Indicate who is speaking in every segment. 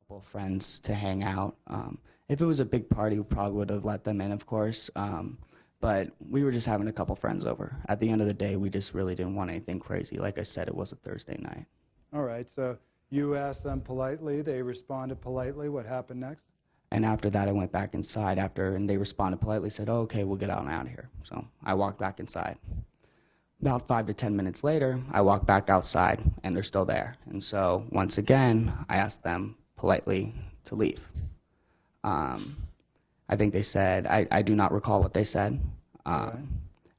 Speaker 1: couple of friends to hang out. If it was a big party, we probably would have let them in, of course. But we were just having a couple friends over. At the end of the day, we just really didn't want anything crazy. Like I said, it was a Thursday night.
Speaker 2: All right, so you asked them politely, they responded politely. What happened next?
Speaker 1: And after that, I went back inside and they responded politely, said, "Oh, okay, we'll get out and out of here." So I walked back inside. About 5 to 10 minutes later, I walked back outside, and they're still there. And so once again, I asked them politely to leave. I think they said, I do not recall what they said.
Speaker 2: Right.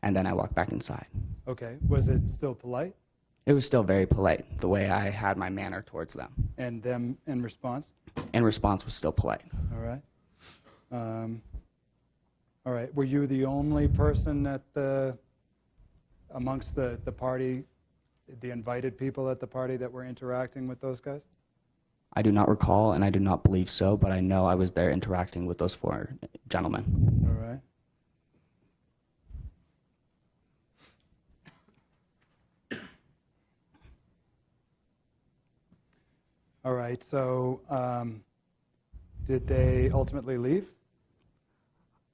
Speaker 1: And then I walked back inside.
Speaker 2: Okay, was it still polite?
Speaker 1: It was still very polite, the way I had my manner towards them.
Speaker 2: And them in response?
Speaker 1: In response was still polite.
Speaker 2: All right. All right, were you the only person amongst the party, the invited people at the party that were interacting with those guys?
Speaker 1: I do not recall, and I do not believe so, but I know I was there interacting with those 4 gentlemen.
Speaker 2: All right. All right, so did they ultimately leave?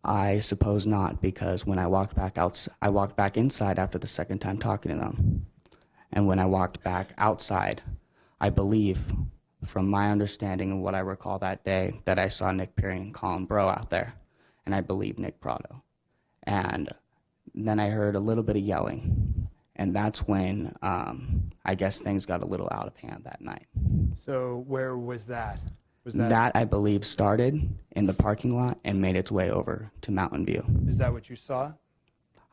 Speaker 1: I suppose not, because when I walked back out, I walked back inside after the second time talking to them. And when I walked back outside, I believe, from my understanding and what I recall that day, that I saw Nick Peary and Colin Bro out there, and I believe Nick Prado. And then I heard a little bit of yelling, and that's when I guess things got a little out of hand that night.
Speaker 2: So where was that?
Speaker 1: That, I believe, started in the parking lot and made its way over to Mountain View.
Speaker 2: Is that what you saw?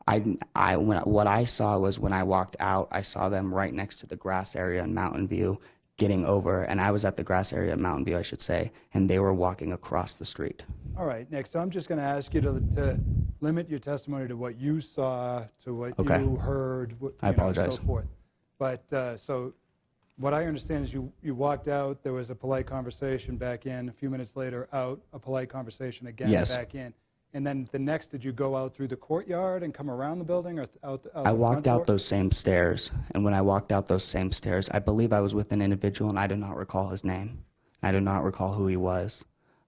Speaker 1: What I saw was when I walked out, I saw them right next to the grass area in Mountain View getting over, and I was at the grass area in Mountain View, I should say, and they were walking across the street.
Speaker 2: All right, Nick, so I'm just going to ask you to limit your testimony to what you saw, to what you heard,
Speaker 1: I apologize.
Speaker 2: so forth. But so what I understand is you walked out, there was a polite conversation back in, a few minutes later out, a polite conversation again back in. And then the next, did you go out through the courtyard and come around the building or out
Speaker 1: I walked out those same stairs, and when I walked out those same stairs, I believe I was with an individual, and I do not recall his name. I do not recall who he was.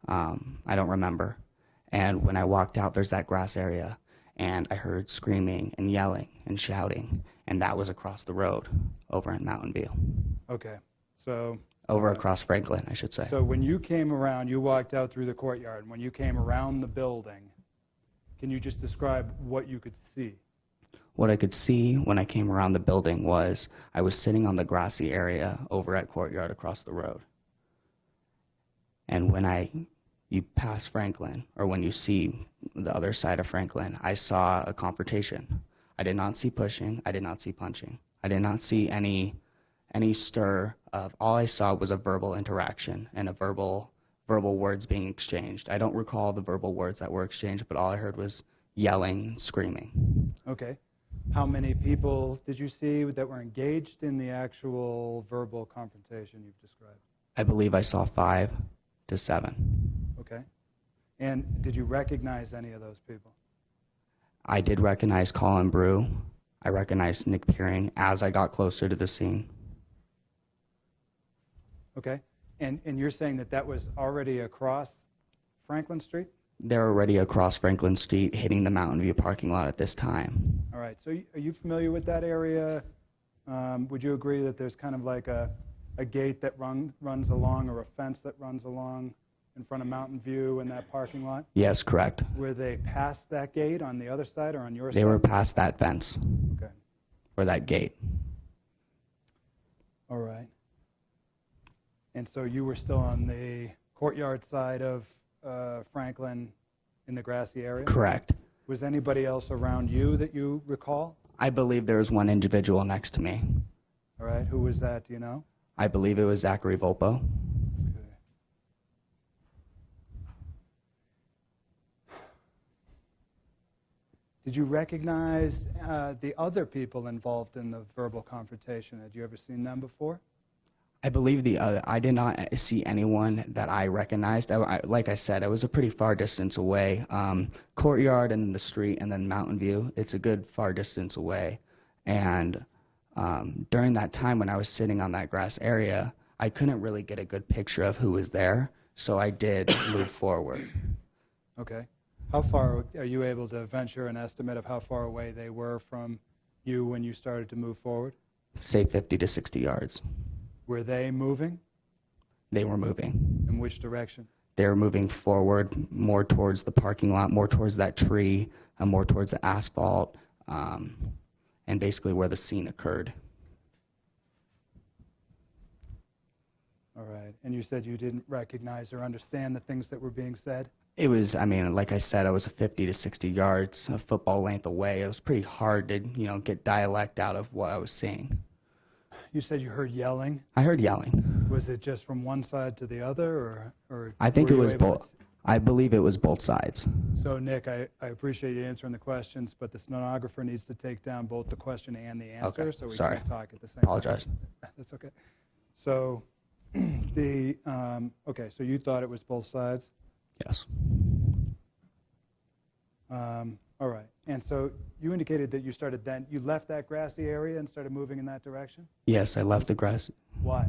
Speaker 1: I don't remember. And when I walked out, there's that grass area, and I heard screaming and yelling and shouting, and that was across the road over in Mountain View.
Speaker 2: Okay, so...
Speaker 1: Over across Franklin, I should say.
Speaker 2: So when you came around, you walked out through the courtyard, and when you came around the building, can you just describe what you could see?
Speaker 1: What I could see when I came around the building was I was sitting on the grassy area over at Courtyard across the road. And when you pass Franklin, or when you see the other side of Franklin, I saw a confrontation. I did not see pushing. I did not see punching. I did not see any stir of, all I saw was a verbal interaction and a verbal words being exchanged. I don't recall the verbal words that were exchanged, but all I heard was yelling, screaming.
Speaker 2: Okay. How many people did you see that were engaged in the actual verbal confrontation you've described?
Speaker 1: I believe I saw 5 to 7.
Speaker 2: Okay. And did you recognize any of those people?
Speaker 1: I did recognize Colin Brew. I recognized Nick Peary as I got closer to the scene.
Speaker 2: Okay. And you're saying that was already across Franklin Street?
Speaker 1: They're already across Franklin Street, hitting the Mountain View parking lot at this time.
Speaker 2: All right. So are you familiar with that area? Would you agree that there's kind of like a gate that runs along, or a fence that runs along in front of Mountain View in that parking lot?
Speaker 1: Yes, correct.
Speaker 2: Were they past that gate on the other side or on your side?
Speaker 1: They were past that fence.
Speaker 2: Okay.
Speaker 1: Or that gate.
Speaker 2: All right. And so you were still on the courtyard side of Franklin in the grassy area?
Speaker 1: Correct.
Speaker 2: Was anybody else around you that you recall?
Speaker 1: I believe there was one individual next to me.
Speaker 2: All right. Who was that? Do you know?
Speaker 1: I believe it was Zachary Volpo.
Speaker 2: Okay. Did you recognize the other people involved in the verbal confrontation? Had you ever seen them before?
Speaker 1: I believe I did not see anyone that I recognized. Like I said, I was a pretty far distance away. Courtyard and the street and then Mountain View, it's a good far distance away. And during that time when I was sitting on that grass area, I couldn't really get a good picture of who was there, so I did move forward.
Speaker 2: Okay. How far are you able to venture an estimate of how far away they were from you when you started to move forward?
Speaker 1: Say 50 to 60 yards.
Speaker 2: Were they moving?
Speaker 1: They were moving.
Speaker 2: In which direction?
Speaker 1: They were moving forward, more towards the parking lot, more towards that tree, more towards the asphalt, and basically where the scene occurred.
Speaker 2: All right. And you said you didn't recognize or understand the things that were being said?
Speaker 1: It was, I mean, like I said, I was a 50 to 60 yards, a football length away. It was pretty hard to, get dialect out of what I was seeing.
Speaker 2: You said you heard yelling.
Speaker 1: I heard yelling.
Speaker 2: Was it just from one side to the other, or
Speaker 1: I think
Speaker 2: were
Speaker 1: it
Speaker 2: you
Speaker 1: was
Speaker 2: able
Speaker 1: both. I believe it was both sides.
Speaker 2: So, Nick, I appreciate you answering the questions, but the stenographer needs to take down both the question and the answer,
Speaker 1: Okay,
Speaker 2: so we
Speaker 1: sorry.
Speaker 2: can talk at the same
Speaker 1: Apologize.
Speaker 2: time. That's okay. So, okay, so you thought it was both sides?
Speaker 1: Yes.
Speaker 2: All right. And so you indicated that you left that grassy area and started moving in that direction?
Speaker 1: Yes, I left the grass.
Speaker 2: Why?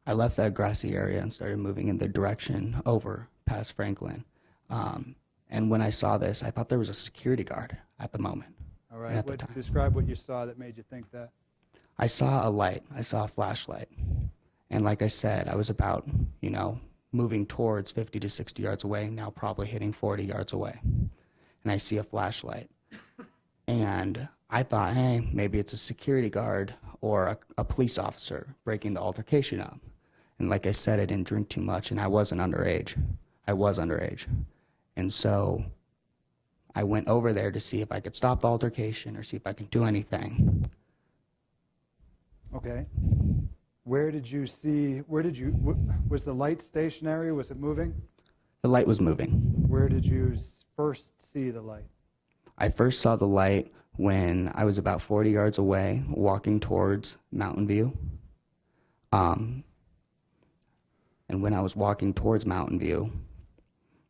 Speaker 1: I left that grassy area and started moving in the direction over past Franklin. And when I saw this, I thought there was a security guard at the moment.
Speaker 2: All right.
Speaker 1: At the time.
Speaker 2: Describe what you saw that made you think that.
Speaker 1: I saw a light. I saw a flashlight. And like I said, I was about, moving towards 50 to 60 yards away, now probably hitting 40 yards away. And I see a flashlight. And I thought, hey, maybe it's a security guard or a police officer breaking the altercation up. And like I said, I didn't drink too much, and I wasn't underage. I was underage. And so I went over there to see if I could stop the altercation or see if I could do anything.
Speaker 2: Okay. Was the light stationary? Was it moving?
Speaker 1: The light was moving.
Speaker 2: Where did you first see the light?
Speaker 1: I first saw the light when I was about 40 yards away, walking towards Mountain View. And when I was walking towards Mountain View,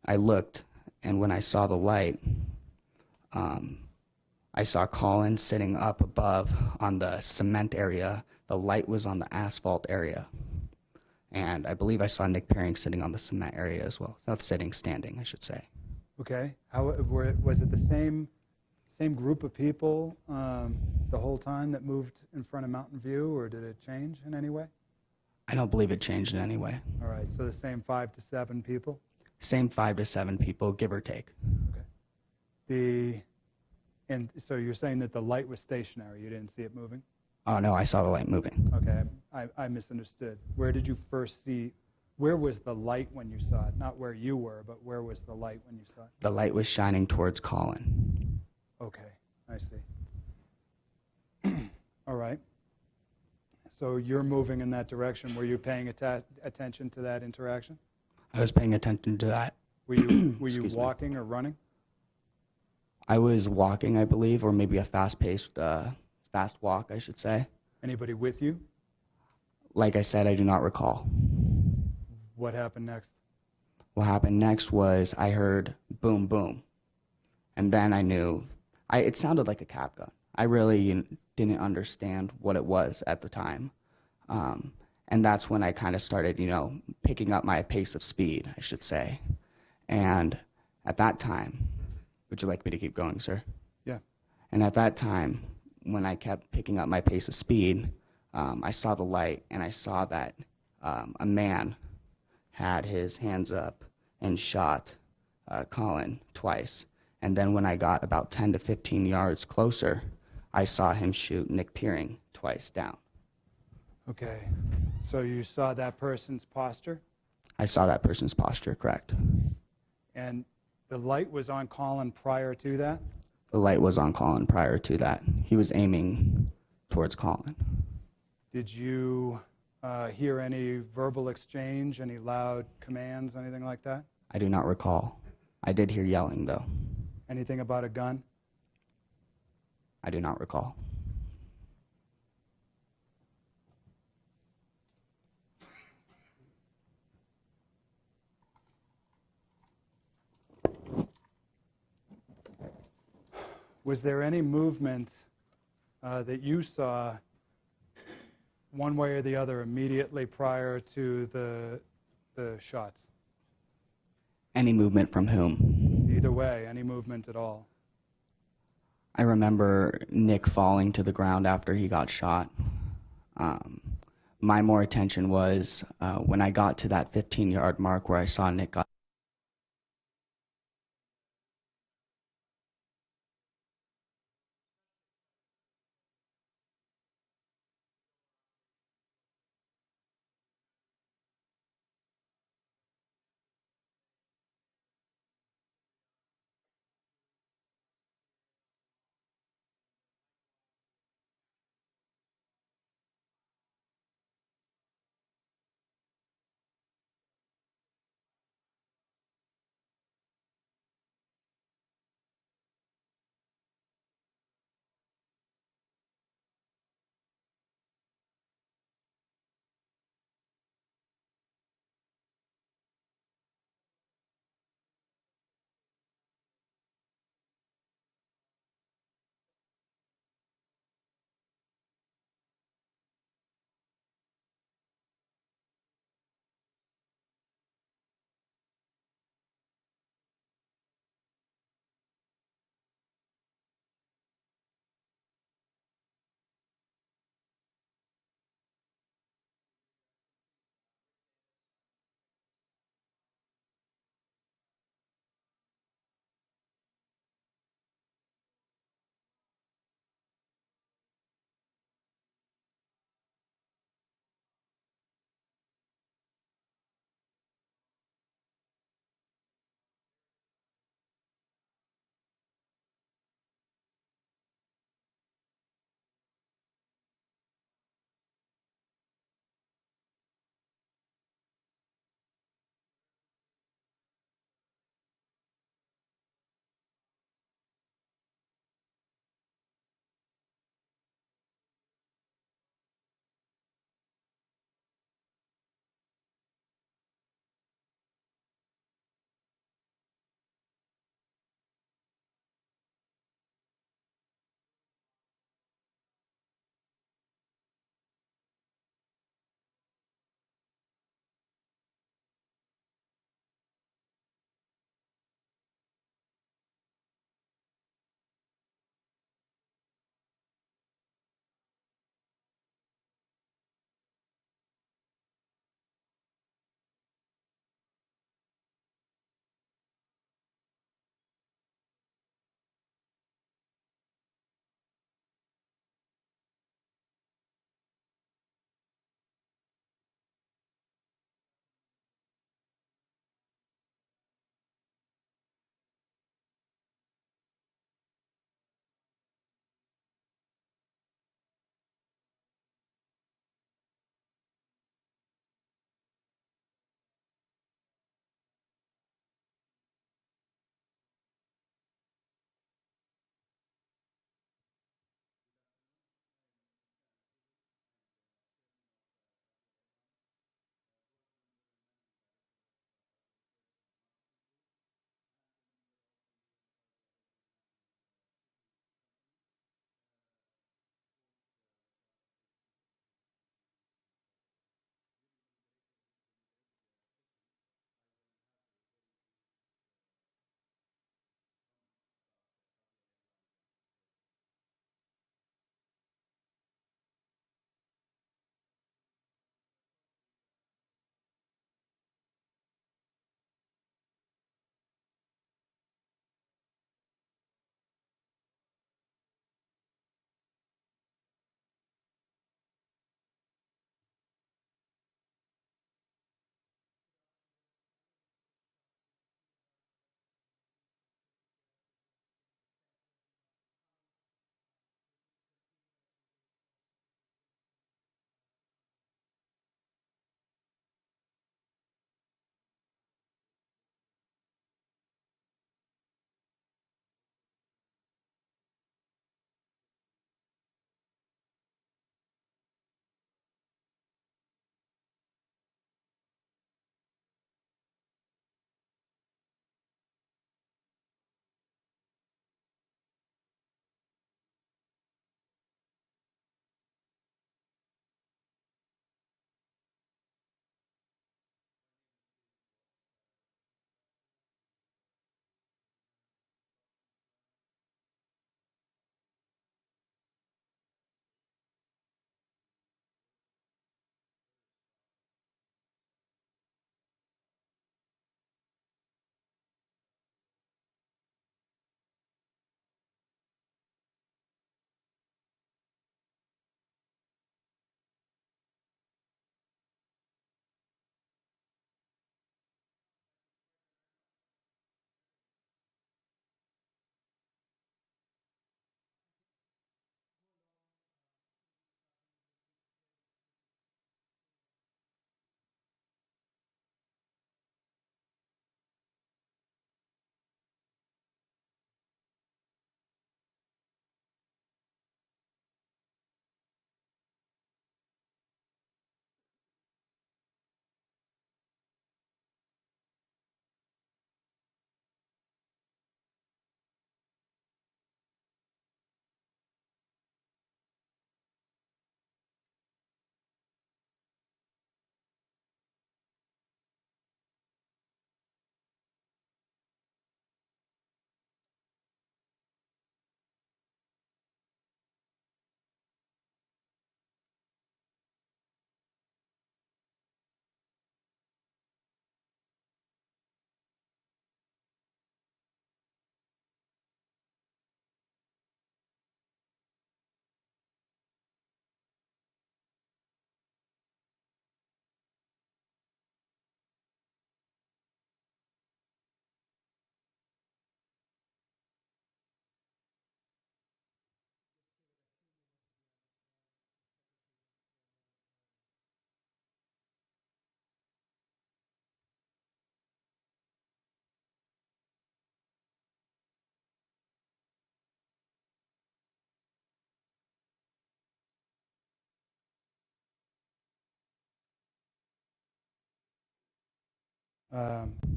Speaker 1: I looked, and when I saw the light, I saw Colin sitting up above on the cement area. The light was on the asphalt area. And I believe I saw Nick Pearing sitting on the cement area as well. Not sitting, standing, I should say.
Speaker 2: Okay. Was it the same group of people the whole time that moved in front of Mountain View, or did it change in any way?
Speaker 1: I don't believe it changed in any way.
Speaker 2: All right. So the same 5 to 7 people?
Speaker 1: Same 5 to 7 people, give or take.
Speaker 2: Okay. And so you're saying that the light was stationary. You didn't see it moving?
Speaker 1: Oh, no, I saw the light moving.
Speaker 2: Okay. I misunderstood. Where did you first see? Where was the light when you saw it? Not where you were, but where was the light when you saw it?
Speaker 1: The light was shining towards Colin.
Speaker 2: Okay, I see. All right. So you're moving in that direction. Were you paying attention to that interaction?
Speaker 1: I was paying attention to that.
Speaker 2: Were you
Speaker 1: Excuse me.
Speaker 2: walking or running?
Speaker 1: I was walking, I believe, or maybe a fast-paced, fast walk, I should say.
Speaker 2: Anybody with you?
Speaker 1: Like I said, I do not recall.
Speaker 2: What happened next?
Speaker 1: What happened next was I heard boom, boom. And then I knew, it sounded like a cap gun. I really didn't understand what it was at the time. And that's when I kind of started, picking up my pace of speed, I should say. And at that time, would you like me to keep going, sir?
Speaker 2: Yeah.
Speaker 1: And at that time, when I kept picking up my pace of speed, I saw the light, and I saw that a man had his hands up and shot Colin twice. And then when I got about 10 to 15 yards closer, I saw him shoot Nick Pearing twice down.
Speaker 2: Okay. So you saw that person's posture?
Speaker 1: I saw that person's posture, correct.
Speaker 2: And the light was on Colin prior to that?
Speaker 1: The light was on Colin prior to that. He was aiming towards Colin.
Speaker 2: Did you hear any verbal exchange, any loud commands, anything like that?
Speaker 1: I do not recall. I did hear yelling, though.
Speaker 2: Anything about a gun?
Speaker 1: I do not recall.
Speaker 2: Was there any movement that you saw one way or the other immediately prior to the shots?
Speaker 1: Any movement from whom?
Speaker 2: Either way, any movement at all?
Speaker 1: I remember Nick falling to the ground after he got shot. My more attention was when I got to that 15-yard mark where I saw Nick got.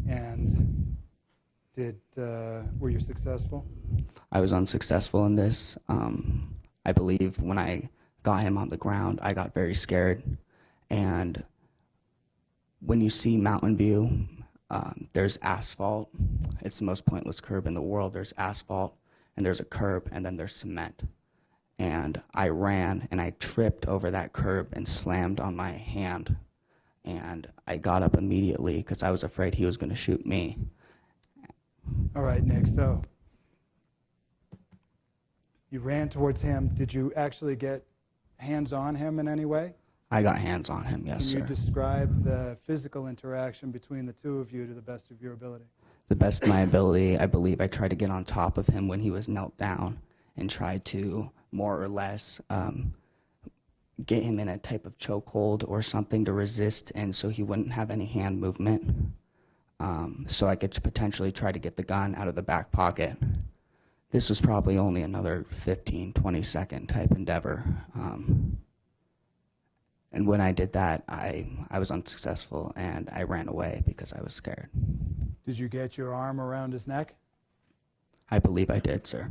Speaker 2: And were you successful?
Speaker 1: I was unsuccessful in this. I believe when I got him on the ground, I got very scared. And when you see Mountain View, there's asphalt. It's the most pointless curb in the world. There's asphalt, and there's a curb, and then there's cement. And I ran, and I tripped over that curb and slammed on my hand. And I got up immediately because I was afraid he was going to shoot me.
Speaker 2: All right, Nick, so you ran towards him. Did you actually get hands on him in any way?
Speaker 1: I got hands on him, yes, sir.
Speaker 2: Can you describe the physical interaction between the two of you to the best of your ability?
Speaker 1: The best of my ability, I believe I tried to get on top of him when he was knelt down and tried to more or less get him in a type of chokehold or something to resist, and so he wouldn't have any hand movement. So I could potentially try to get the gun out of the back pocket. This was probably only another 15, 20-second type endeavor. And when I did that, I was unsuccessful, and I ran away because I was scared.
Speaker 2: Did you get your arm around his neck?
Speaker 1: I believe I did, sir.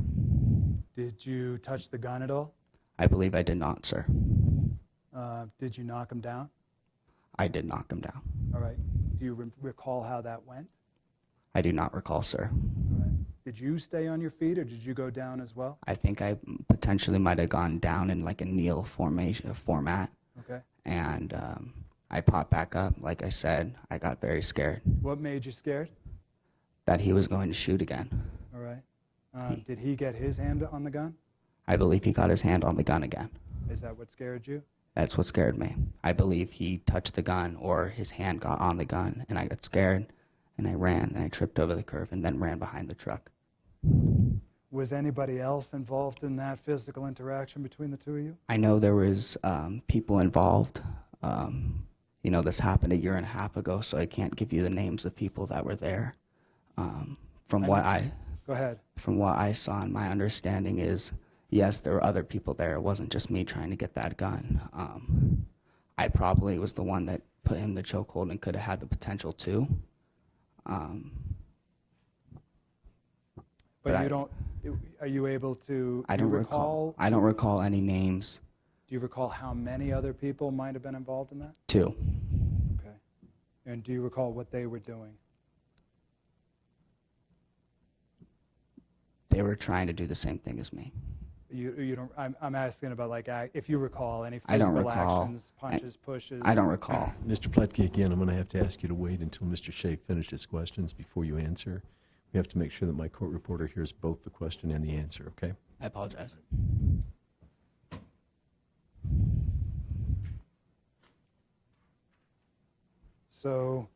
Speaker 2: Did you touch the gun at all?
Speaker 1: I believe I did not, sir.
Speaker 2: Did you knock him down?
Speaker 1: I did knock him down.
Speaker 2: All right. Do you recall how that went?
Speaker 1: I do not recall, sir.
Speaker 2: All right. Did you stay on your feet, or did you go down as well?
Speaker 1: I think I potentially might have gone down in like a kneel format.
Speaker 2: Okay.
Speaker 1: And I popped back up. Like I said, I got very scared
Speaker 2: What made you scared?
Speaker 1: that he was going to shoot again.
Speaker 2: All right. Did he get his hand on the gun?
Speaker 1: I believe he got his hand on the gun again.
Speaker 2: Is that what scared you?
Speaker 1: That's what scared me. I believe he touched the gun or his hand got on the gun, and I got scared, and I ran, and I tripped over the curb and then ran behind the truck.
Speaker 2: Was anybody else involved in that physical interaction between the two of you?
Speaker 1: I know there was people involved. This happened a year and a half ago, so I can't give you the names of people that were there. From what
Speaker 2: Go ahead.
Speaker 1: From what I saw, and my understanding is, yes, there were other people there. It wasn't just me trying to get that gun. I probably was the one that put him in the chokehold and could have had the potential to.
Speaker 2: But you don't. Are you able to?
Speaker 1: I don't recall. I don't recall any names.
Speaker 2: Do you recall how many other people might have been involved in that?
Speaker 1: 2.
Speaker 2: Okay. And do you recall what they were doing?
Speaker 1: They were trying to do the same thing as me.
Speaker 2: You don't. I'm asking about like if you recall any
Speaker 1: I don't
Speaker 2: physical
Speaker 1: recall.
Speaker 2: actions, punches, pushes.
Speaker 1: I don't recall.
Speaker 3: Mr. Pletke, again, I'm going to have to ask you to wait until Mr. Shea finishes questions before you answer. We have to make sure that my court reporter hears both the question and the answer, okay?
Speaker 1: I apologize.
Speaker 2: So.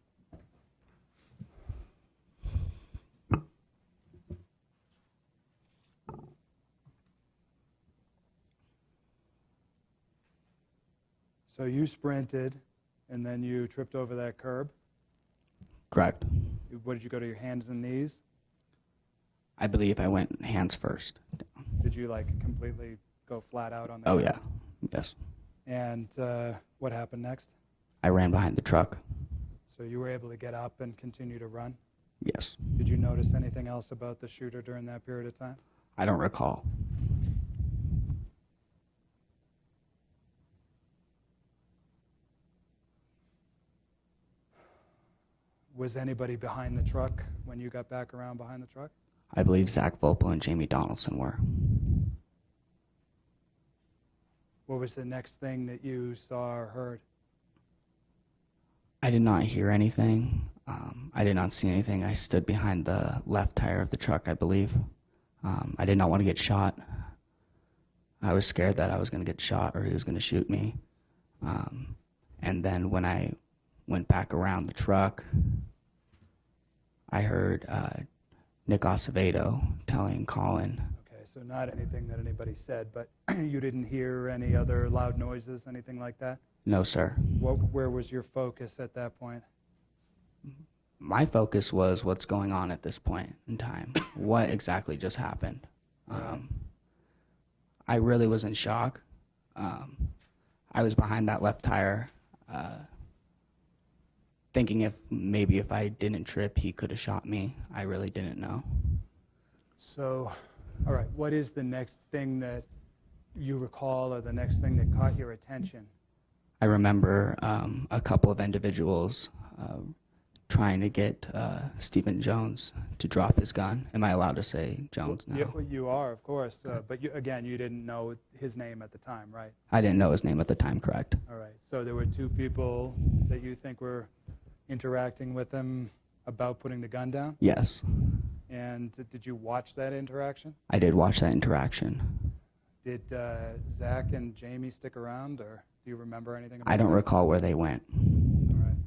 Speaker 2: So you sprinted, and then you tripped over that curb.
Speaker 1: Correct.
Speaker 2: What did you go to your hands and knees?
Speaker 1: I believe I went hands first.
Speaker 2: Did you like completely go flat out on the
Speaker 1: Oh,
Speaker 2: ground?
Speaker 1: yeah. Yes.
Speaker 2: And what happened next?
Speaker 1: I ran behind the truck.
Speaker 2: So you were able to get up and continue to run?
Speaker 1: Yes.
Speaker 2: Did you notice anything else about the shooter during that period of time?
Speaker 1: I don't recall.
Speaker 2: Was anybody behind the truck when you got back around behind the truck?
Speaker 1: I believe Zach Volpo and Jamie Donaldson were.
Speaker 2: What was the next thing that you saw or heard?
Speaker 1: I did not hear anything. I did not see anything. I stood behind the left tire of the truck, I believe. I did not want to get shot. I was scared that I was going to get shot or he was going to shoot me. And then when I went back around the truck, I heard Nick Acevedo telling Colin.
Speaker 2: Okay, so not anything that anybody said, but you didn't hear any other loud noises, anything like that?
Speaker 1: No, sir.
Speaker 2: Where was your focus at that point?
Speaker 1: My focus was what's going on at this point in time. What exactly just happened? I really was in shock. I was behind that left tire. thinking if maybe if I didn't trip, he could have shot me. I really didn't know.
Speaker 2: So, all right, what is the next thing that you recall or the next thing that caught your attention?
Speaker 1: I remember a couple of individuals trying to get Stephen Jones to drop his gun. Am I allowed to say Jones now?
Speaker 2: You are, of course, but again, you didn't know his name at the time, right?
Speaker 1: I didn't know his name at the time, correct?
Speaker 2: All right, so there were two people that you think were interacting with him about putting the gun down?
Speaker 1: Yes.
Speaker 2: And did you watch that interaction?
Speaker 1: I did watch that interaction.
Speaker 2: Did Zach and Jamie stick around, or do you remember anything about
Speaker 1: I don't
Speaker 2: that?
Speaker 1: recall where they went.
Speaker 2: All right.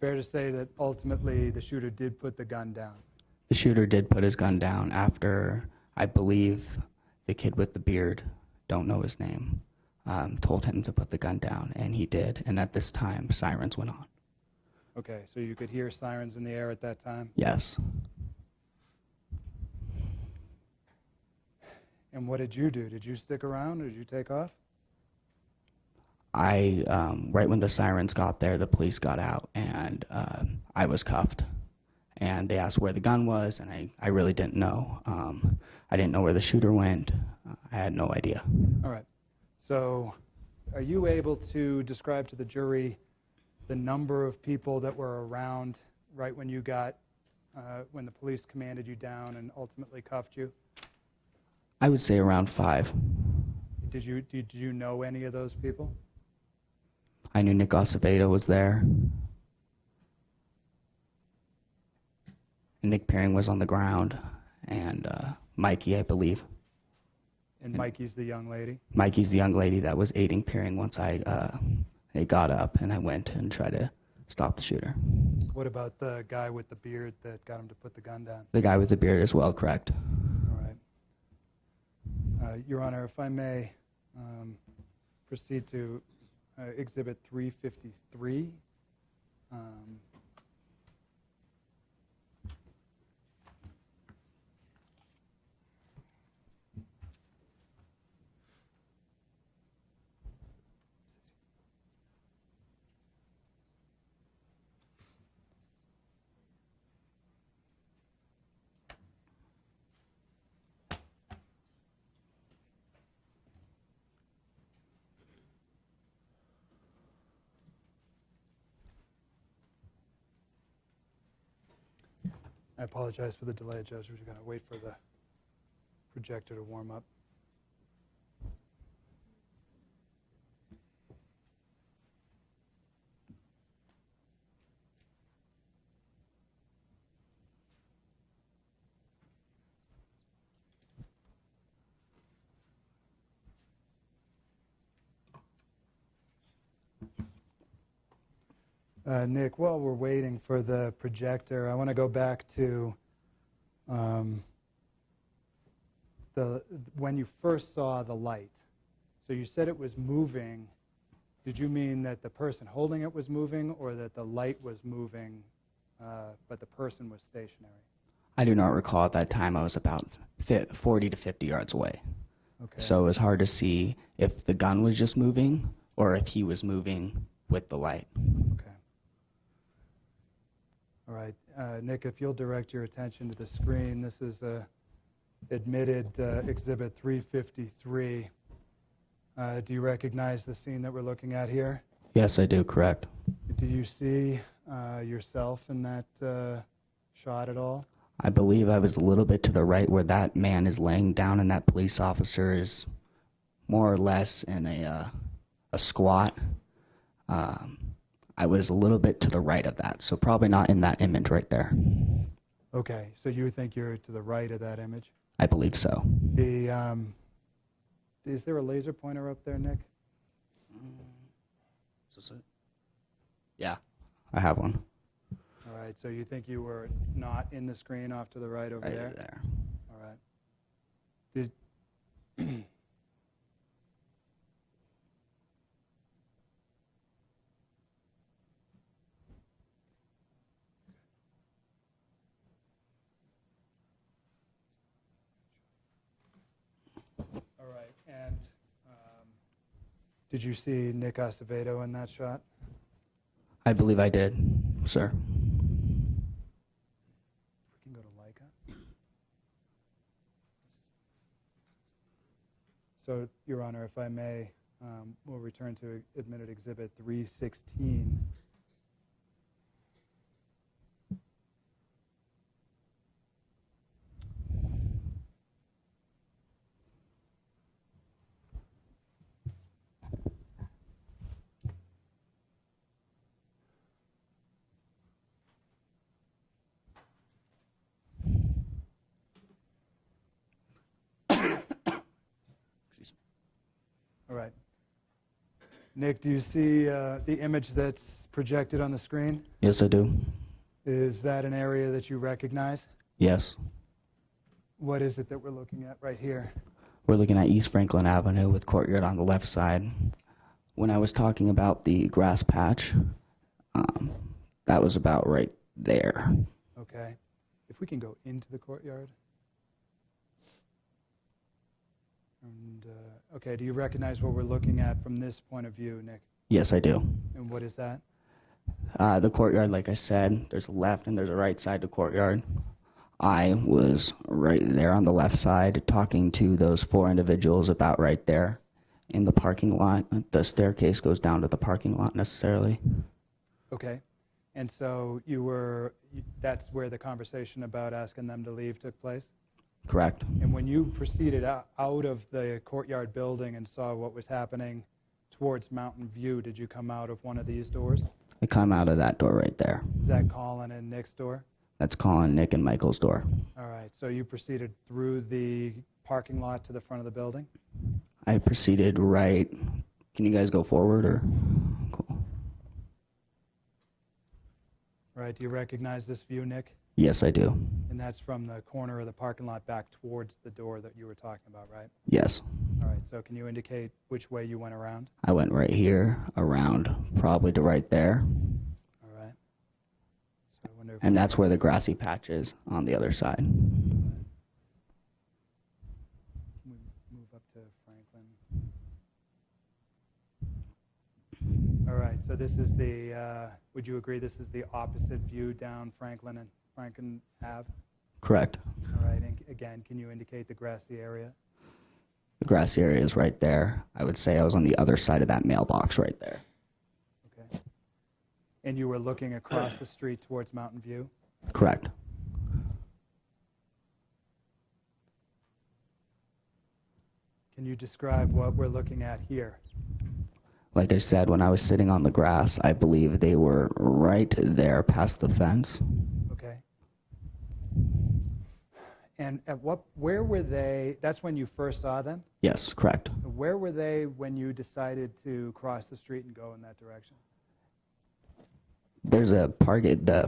Speaker 2: Fair to say that ultimately the shooter did put the gun down.
Speaker 1: The shooter did put his gun down after, I believe, the kid with the beard, don't know his name, told him to put the gun down, and he did. And at this time, sirens went on.
Speaker 2: Okay, so you could hear sirens in the air at that time?
Speaker 1: Yes.
Speaker 2: And what did you do? Did you stick around, or did you take off?
Speaker 1: Right when the sirens got there, the police got out, and I was cuffed. And they asked where the gun was, and I really didn't know. I didn't know where the shooter went. I had no idea.
Speaker 2: All right. So are you able to describe to the jury the number of people that were around right when you got, when the police commanded you down and ultimately cuffed you?
Speaker 1: I would say around 5.
Speaker 2: Did you know any of those people?
Speaker 1: I knew Nick Acevedo was there. Nick Peering was on the ground, and Mikey, I believe.
Speaker 2: And Mikey's the young lady?
Speaker 1: Mikey's the young lady that was aiding Peering once I got up and I went and tried to stop the shooter.
Speaker 2: What about the guy with the beard that got him to put the gun down?
Speaker 1: The guy with the beard as well, correct?
Speaker 2: All right. Your Honor, if I may proceed to Exhibit 353. I apologize for the delay, Judge. We're going to wait for the projector to warm up. Nick, while we're waiting for the projector, I want to go back to when you first saw the light. So you said it was moving. Did you mean that the person holding it was moving, or that the light was moving, but the person was stationary?
Speaker 1: I do not recall at that time. I was about 40 to 50 yards away.
Speaker 2: Okay.
Speaker 1: So it was hard to see if the gun was just moving or if he was moving with the light.
Speaker 2: Okay. All right. Nick, if you'll direct your attention to the screen, this is admitted Exhibit 353. Do you recognize the scene that we're looking at here?
Speaker 1: Yes, I do, correct.
Speaker 2: Do you see yourself in that shot at all?
Speaker 1: I believe I was a little bit to the right where that man is laying down and that police officer is more or less in a squat. I was a little bit to the right of that, so probably not in that image right there.
Speaker 2: Okay, so you think you're to the right of that image?
Speaker 1: I believe so.
Speaker 2: Is there a laser pointer up there, Nick?
Speaker 1: Yeah, I have one.
Speaker 2: All right, so you think you were not in the screen off to the right over
Speaker 1: Right
Speaker 2: there?
Speaker 1: there.
Speaker 2: All right. Did All right, and did you see Nick Acevedo in that shot?
Speaker 1: I believe I did, sir.
Speaker 2: We can go to Leica. So, Your Honor, if I may, we'll return to admitted exhibit 316. All right. Nick, do you see the image that's projected on the screen?
Speaker 1: Yes, I do.
Speaker 2: Is that an area that you recognize?
Speaker 1: Yes.
Speaker 2: What is it that we're looking at right here?
Speaker 1: We're looking at East Franklin Avenue with Courtyard on the left side. When I was talking about the grass patch, that was about right there.
Speaker 2: Okay. If we can go into the courtyard. And, okay, do you recognize what we're looking at from this point of view, Nick?
Speaker 1: Yes, I do.
Speaker 2: And what is that?
Speaker 1: The courtyard, like I said, there's a left and there's a right side to courtyard. I was right there on the left side talking to those 4 individuals about right there in the parking lot. The staircase goes down to the parking lot necessarily.
Speaker 2: Okay. And so that's where the conversation about asking them to leave took place?
Speaker 1: Correct.
Speaker 2: And when you proceeded out of the courtyard building and saw what was happening towards Mountain View, did you come out of one of these doors?
Speaker 1: I come out of that door right there.
Speaker 2: Is that Colin and Nick's door?
Speaker 1: That's Colin, Nick, and Michael's door.
Speaker 2: All right. So you proceeded through the parking lot to the front of the building?
Speaker 1: I proceeded right. Can you guys go forward or? Cool.
Speaker 2: All right. Do you recognize this view, Nick?
Speaker 1: Yes, I do.
Speaker 2: And that's from the corner of the parking lot back towards the door that you were talking about, right?
Speaker 1: Yes.
Speaker 2: All right. So can you indicate which way you went around?
Speaker 1: I went right here, around, probably to right there.
Speaker 2: All right. So I wonder if
Speaker 1: And that's where the grassy patch is on the other side.
Speaker 2: Can we move up to Franklin? All right. So this is the, would you agree this is the opposite view down Franklin Ave?
Speaker 1: Correct.
Speaker 2: All right. And again, can you indicate the grassy area?
Speaker 1: The grassy area is right there. I would say I was on the other side of that mailbox right there.
Speaker 2: Okay. And you were looking across the street towards Mountain View?
Speaker 1: Correct.
Speaker 2: Can you describe what we're looking at here?
Speaker 1: Like I said, when I was sitting on the grass, I believe they were right there past the fence.
Speaker 2: Okay. And where were they, that's when you first saw them?
Speaker 1: Yes, correct.
Speaker 2: Where were they when you decided to cross the street and go in that direction?
Speaker 1: There's the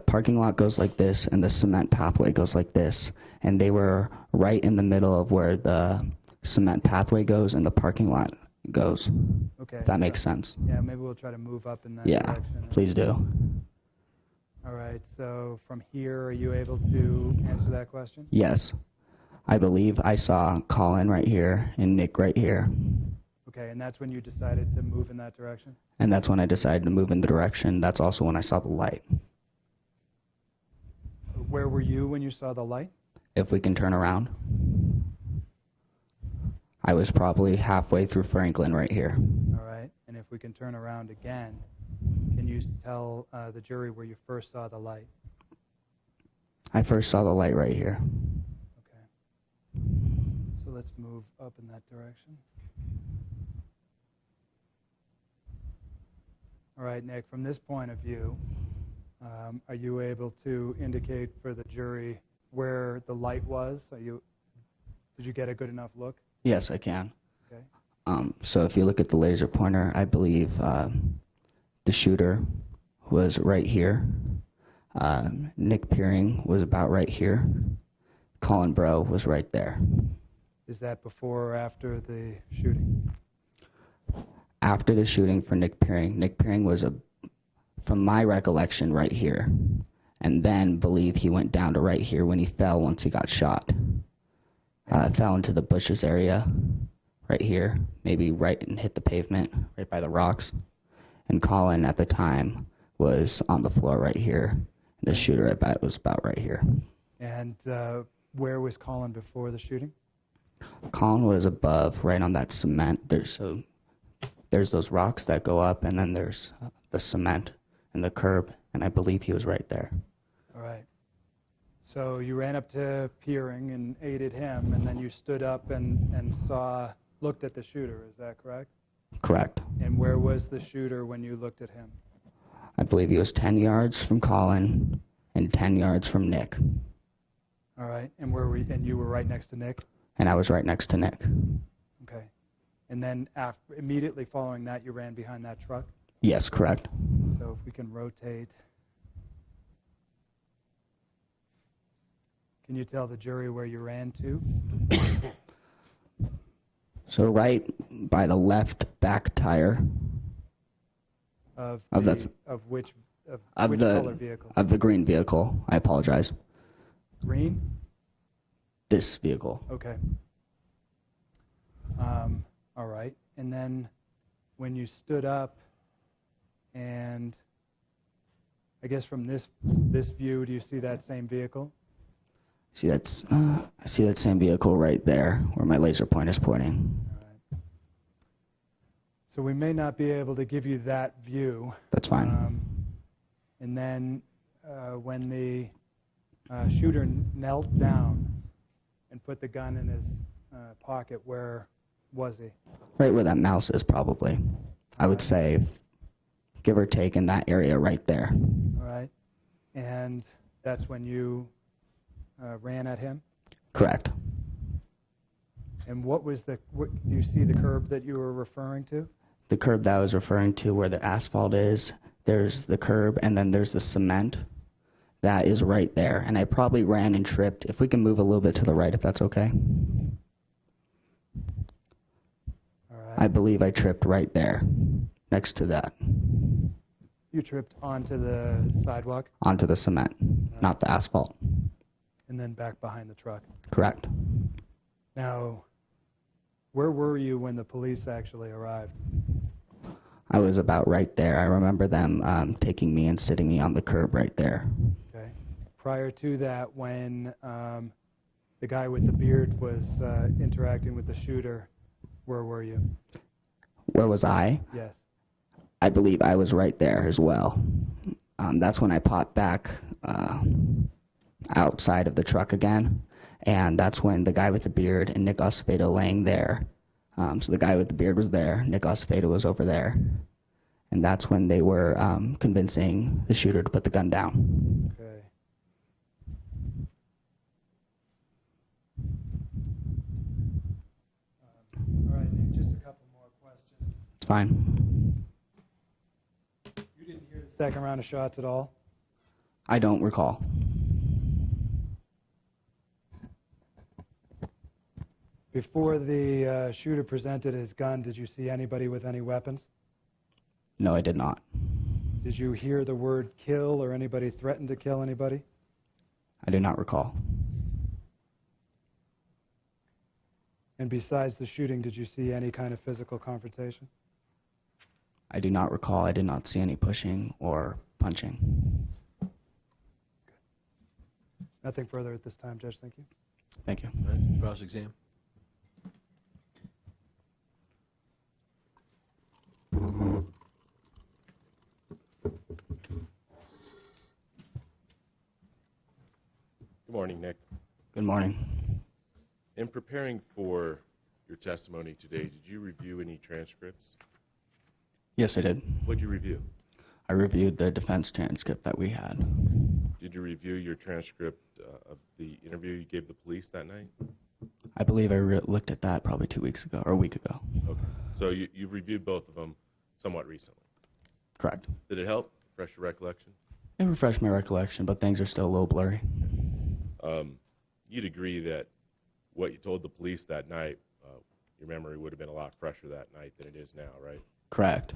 Speaker 1: parking lot goes like this, and the cement pathway goes like this. And they were right in the middle of where the cement pathway goes and the parking lot goes.
Speaker 2: Okay.
Speaker 1: If that makes sense.
Speaker 2: Yeah, maybe we'll try to move up in that
Speaker 1: Yeah,
Speaker 2: direction.
Speaker 1: please do.
Speaker 2: All right, so from here, are you able to answer that question?
Speaker 1: Yes. I believe I saw Colin right here and Nick right here.
Speaker 2: Okay, and that's when you decided to move in that direction?
Speaker 1: And that's when I decided to move in the direction. That's also when I saw the light.
Speaker 2: Where were you when you saw the light?
Speaker 1: If we can turn around. I was probably halfway through Franklin right here.
Speaker 2: All right, and if we can turn around again, can you tell the jury where you first saw the light?
Speaker 1: I first saw the light right here.
Speaker 2: Okay. So let's move up in that direction. All right, Nick, from this point of view, are you able to indicate for the jury where the light was? Did you get a good enough look?
Speaker 1: Yes, I can.
Speaker 2: Okay.
Speaker 1: So if you look at the laser pointer, I believe the shooter was right here. Nick Peering was about right here. Colin Bro was right there.
Speaker 2: Is that before or after the shooting?
Speaker 1: After the shooting for Nick Peering was, from my recollection, right here. And then believe he went down to right here when he fell once he got shot. Fell into the bushes area right here, maybe right and hit the pavement, right by the rocks. And Colin at the time was on the floor right here. The shooter, I bet, was about right here.
Speaker 2: And where was Colin before the shooting?
Speaker 1: Colin was above, right on that cement. There's those rocks that go up, and then there's the cement and the curb, and I believe he was right there.
Speaker 2: All right. So you ran up to Peering and aided him, and then you stood up and looked at the shooter. Is that correct?
Speaker 1: Correct.
Speaker 2: And where was the shooter when you looked at him?
Speaker 1: I believe he was 10 yards from Colin and 10 yards from Nick.
Speaker 2: All right. And you were right next to Nick?
Speaker 1: And I was right next to Nick.
Speaker 2: Okay. And then immediately following that, you ran behind that truck?
Speaker 1: Yes, correct.
Speaker 2: So if we can rotate. Can you tell the jury where you ran to?
Speaker 1: So right by the left back tire
Speaker 2: Of which
Speaker 1: of
Speaker 2: color vehicle?
Speaker 1: the green vehicle. I apologize.
Speaker 2: Green?
Speaker 1: This vehicle.
Speaker 2: Okay. All right. And then when you stood up, and I guess from this view, do you see that same vehicle?
Speaker 1: I see that same vehicle right there where my laser pointer is pointing.
Speaker 2: All right. So we may not be able to give you that view.
Speaker 1: That's fine.
Speaker 2: And then when the shooter knelt down and put the gun in his pocket, where was he?
Speaker 1: Right where that mouse is, probably. I would say, give or take, in that area right there.
Speaker 2: All right. And that's when you ran at him?
Speaker 1: Correct.
Speaker 2: And do you see the curb that you were referring to?
Speaker 1: The curb that I was referring to, where the asphalt is, there's the curb, and then there's the cement. That is right there. And I probably ran and tripped. If we can move a little bit to the right, if that's okay.
Speaker 2: All right.
Speaker 1: I believe I tripped right there, next to that,
Speaker 2: You tripped onto the sidewalk
Speaker 1: onto the cement, not the asphalt.
Speaker 2: and then back behind the truck.
Speaker 1: Correct.
Speaker 2: Now, where were you when the police actually arrived?
Speaker 1: I was about right there. I remember them taking me and sitting me on the curb right there.
Speaker 2: Okay. Prior to that, when the guy with the beard was interacting with the shooter, where were you?
Speaker 1: Where was I?
Speaker 2: Yes.
Speaker 1: I believe I was right there as well. That's when I popped back outside of the truck again, and that's when the guy with the beard and Nick Acevedo laying there. So the guy with the beard was there, Nick Acevedo was over there, and that's when they were convincing the shooter to put the gun down.
Speaker 2: Okay. All right, Nick, just a couple more questions.
Speaker 1: It's fine.
Speaker 2: You didn't hear the second round of shots at all?
Speaker 1: I don't recall.
Speaker 2: Before the shooter presented his gun, did you see anybody with any weapons?
Speaker 1: No, I did not.
Speaker 2: Did you hear the word kill or anybody threaten to kill anybody?
Speaker 1: I do not recall.
Speaker 2: And besides the shooting, did you see any kind of physical confrontation?
Speaker 1: I do not recall. I did not see any pushing or punching.
Speaker 2: Nothing further at this time, Judge. Thank you.
Speaker 1: Thank you.
Speaker 3: All right, cross-exam.
Speaker 4: Good morning, Nick.
Speaker 1: Good morning.
Speaker 4: In preparing for your testimony today, did you review any transcripts?
Speaker 1: Yes, I did.
Speaker 4: What did you review?
Speaker 1: I reviewed the defense transcript that we had.
Speaker 4: Did you review your transcript of the interview you gave the police that night?
Speaker 1: I believe I looked at that probably 2 weeks ago, or a week ago.
Speaker 4: Okay. So you've reviewed both of them somewhat recently.
Speaker 1: Correct.
Speaker 4: Did it help? Refresh your recollection?
Speaker 1: It refreshed my recollection, but things are still a little blurry.
Speaker 4: You'd agree that what you told the police that night, your memory would have been a lot fresher that night than it is now, right?
Speaker 1: Correct.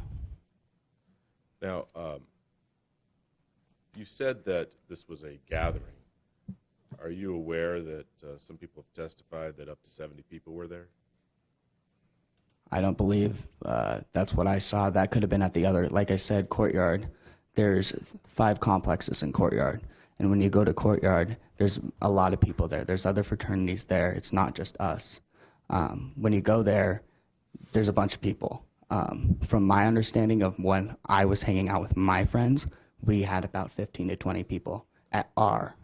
Speaker 4: Now, you said that this was a gathering. Are you aware that some people have testified that up to 70 people were there?
Speaker 1: I don't believe that's what I saw. That could have been at the other, like I said, courtyard. There's 5 complexes in Courtyard. And when you go to Courtyard, there's a lot of people there. There's other fraternities there. It's not just us. When you go there, there's a bunch of people. From my understanding of when I was hanging out with my friends, we had about 15 to 20 people at our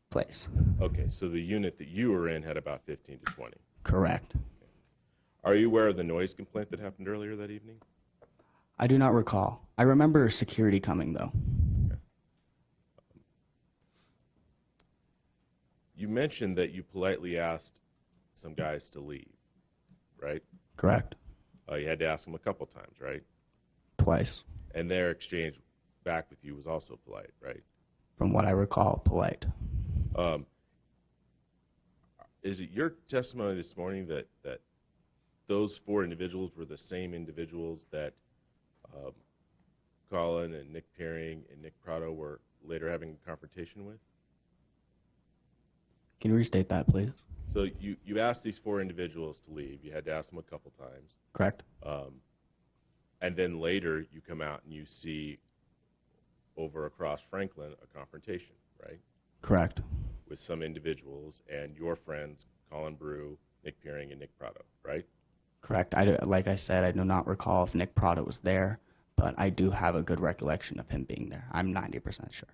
Speaker 1: place.
Speaker 4: Okay, so the unit that you were in had about 15 to 20.
Speaker 1: Correct.
Speaker 4: Are you aware of the noise complaint that happened earlier that evening?
Speaker 1: I do not recall. I remember security coming, though.
Speaker 4: You mentioned that you politely asked some guys to leave, right?
Speaker 1: Correct.
Speaker 4: You had to ask them a couple times, right?
Speaker 1: Twice.
Speaker 4: And their exchange back with you was also polite, right?
Speaker 1: From what I recall, polite.
Speaker 4: Is it your testimony this morning that those 4 individuals were the same individuals that Colin and Nick Peering and Nick Prado were later having a confrontation with?
Speaker 1: Can you restate that, please?
Speaker 4: So you asked these 4 individuals to leave. You had to ask them a couple times.
Speaker 1: Correct.
Speaker 4: And then later you come out and you see over across Franklin a confrontation, right?
Speaker 1: Correct.
Speaker 4: With some individuals and your friends, Colin Brew, Nick Peering, and Nick Prado, right?
Speaker 1: Correct. Like I said, I do not recall if Nick Prado was there, but I do have a good recollection of him being there. I'm 90% sure.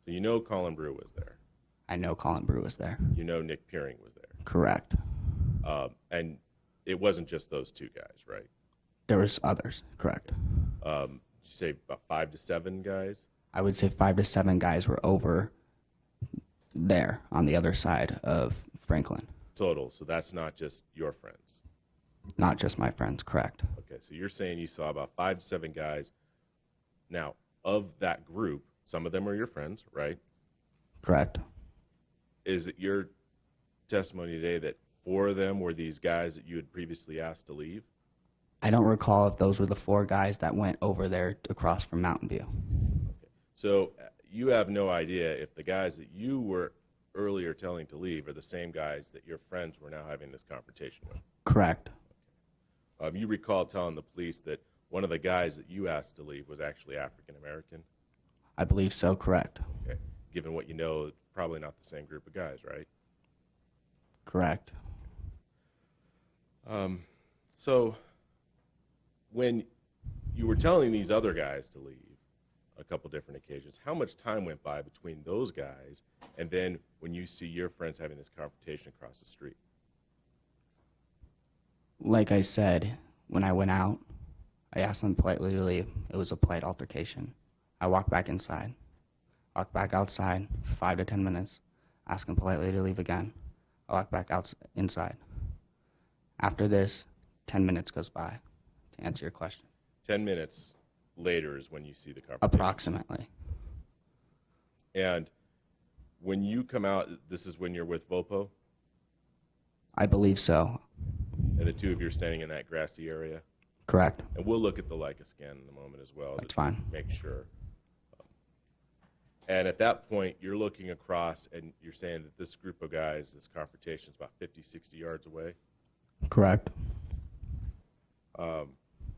Speaker 4: So you know Colin Brew was there.
Speaker 1: I know Colin Brew was there.
Speaker 4: You know Nick Peering was there.
Speaker 1: Correct.
Speaker 4: And it wasn't just those 2 guys, right?
Speaker 1: There was others. Correct.
Speaker 4: Did you say about 5 to 7 guys?
Speaker 1: I would say 5 to 7 guys were over there on the other side of Franklin.
Speaker 4: Total. So that's not just your friends.
Speaker 1: Not just my friends. Correct.
Speaker 4: Okay. So you're saying you saw about 5 to 7 guys. Now, of that group, some of them are your friends, right?
Speaker 1: Correct.
Speaker 4: Is it your testimony today that 4 of them were these guys that you had previously asked to leave?
Speaker 1: I don't recall if those were the 4 guys that went over there across from Mountain View.
Speaker 4: Okay. So you have no idea if the guys that you were earlier telling to leave are the same guys that your friends were now having this confrontation with?
Speaker 1: Correct.
Speaker 4: You recall telling the police that one of the guys that you asked to leave was actually African American?
Speaker 1: I believe so. Correct.
Speaker 4: Okay. Given what you know, it's probably not the same group of guys, right?
Speaker 1: Correct.
Speaker 4: So when you were telling these other guys to leave a couple different occasions, how much time went by between those guys and then when you see your friends having this confrontation across the street?
Speaker 1: Like I said, when I went out, I asked them politely to leave. It was a polite altercation. I walked back inside. Walked back outside, 5 to 10 minutes. Ask them politely to leave again. I walk back inside. After this, 10 minutes goes by, to answer your question.
Speaker 4: 10 minutes later is when you see the confrontation.
Speaker 1: Approximately.
Speaker 4: And when you come out, this is when you're with Vopo,
Speaker 1: I believe so.
Speaker 4: and the 2 of you are standing in that grassy area?
Speaker 1: Correct.
Speaker 4: And we'll look at the Leica scan in a moment as well.
Speaker 1: That's
Speaker 4: to
Speaker 1: fine.
Speaker 4: Make sure. And at that point, you're looking across and you're saying that this group of guys, this confrontation is about 50, 60 yards away.
Speaker 1: Correct.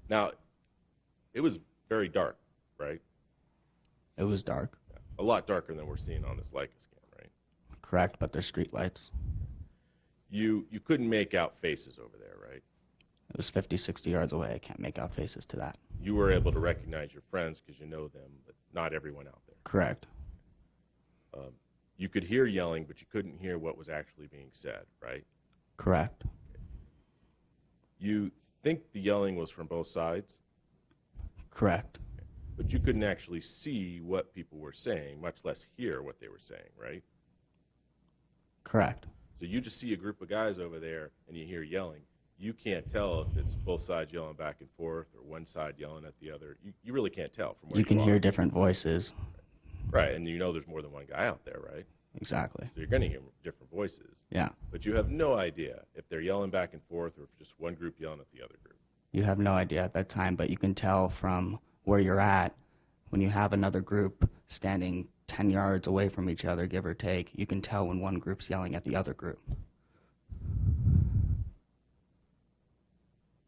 Speaker 4: Now, it was very dark, right?
Speaker 1: It was dark.
Speaker 4: A lot darker than we're seeing on this Leica scan, right?
Speaker 1: Correct, but there's street lights.
Speaker 4: You couldn't make out faces over there, right?
Speaker 1: It was 50, 60 yards away. I can't make out faces to that.
Speaker 4: You were able to recognize your friends because you know them, but not everyone out there.
Speaker 1: Correct.
Speaker 4: You could hear yelling, but you couldn't hear what was actually being said, right?
Speaker 1: Correct.
Speaker 4: You think the yelling was from both sides,
Speaker 1: Correct.
Speaker 4: but you couldn't actually see what people were saying, much less hear what they were saying, right?
Speaker 1: Correct.
Speaker 4: So you just see a group of guys over there and you hear yelling. You can't tell if it's both sides yelling back and forth or one side yelling at the other. You really can't tell from where
Speaker 1: You can
Speaker 4: are.
Speaker 1: hear different voices.
Speaker 4: Right, and you know there's more than one guy out there, right?
Speaker 1: Exactly.
Speaker 4: So you're going to hear different voices.
Speaker 1: Yeah.
Speaker 4: But you have no idea if they're yelling back and forth or if just one group yelling at the other group.
Speaker 1: You have no idea at that time, but you can tell from where you're at when you have another group standing 10 yards away from each other, give or take. You can tell when one group's yelling at the other group.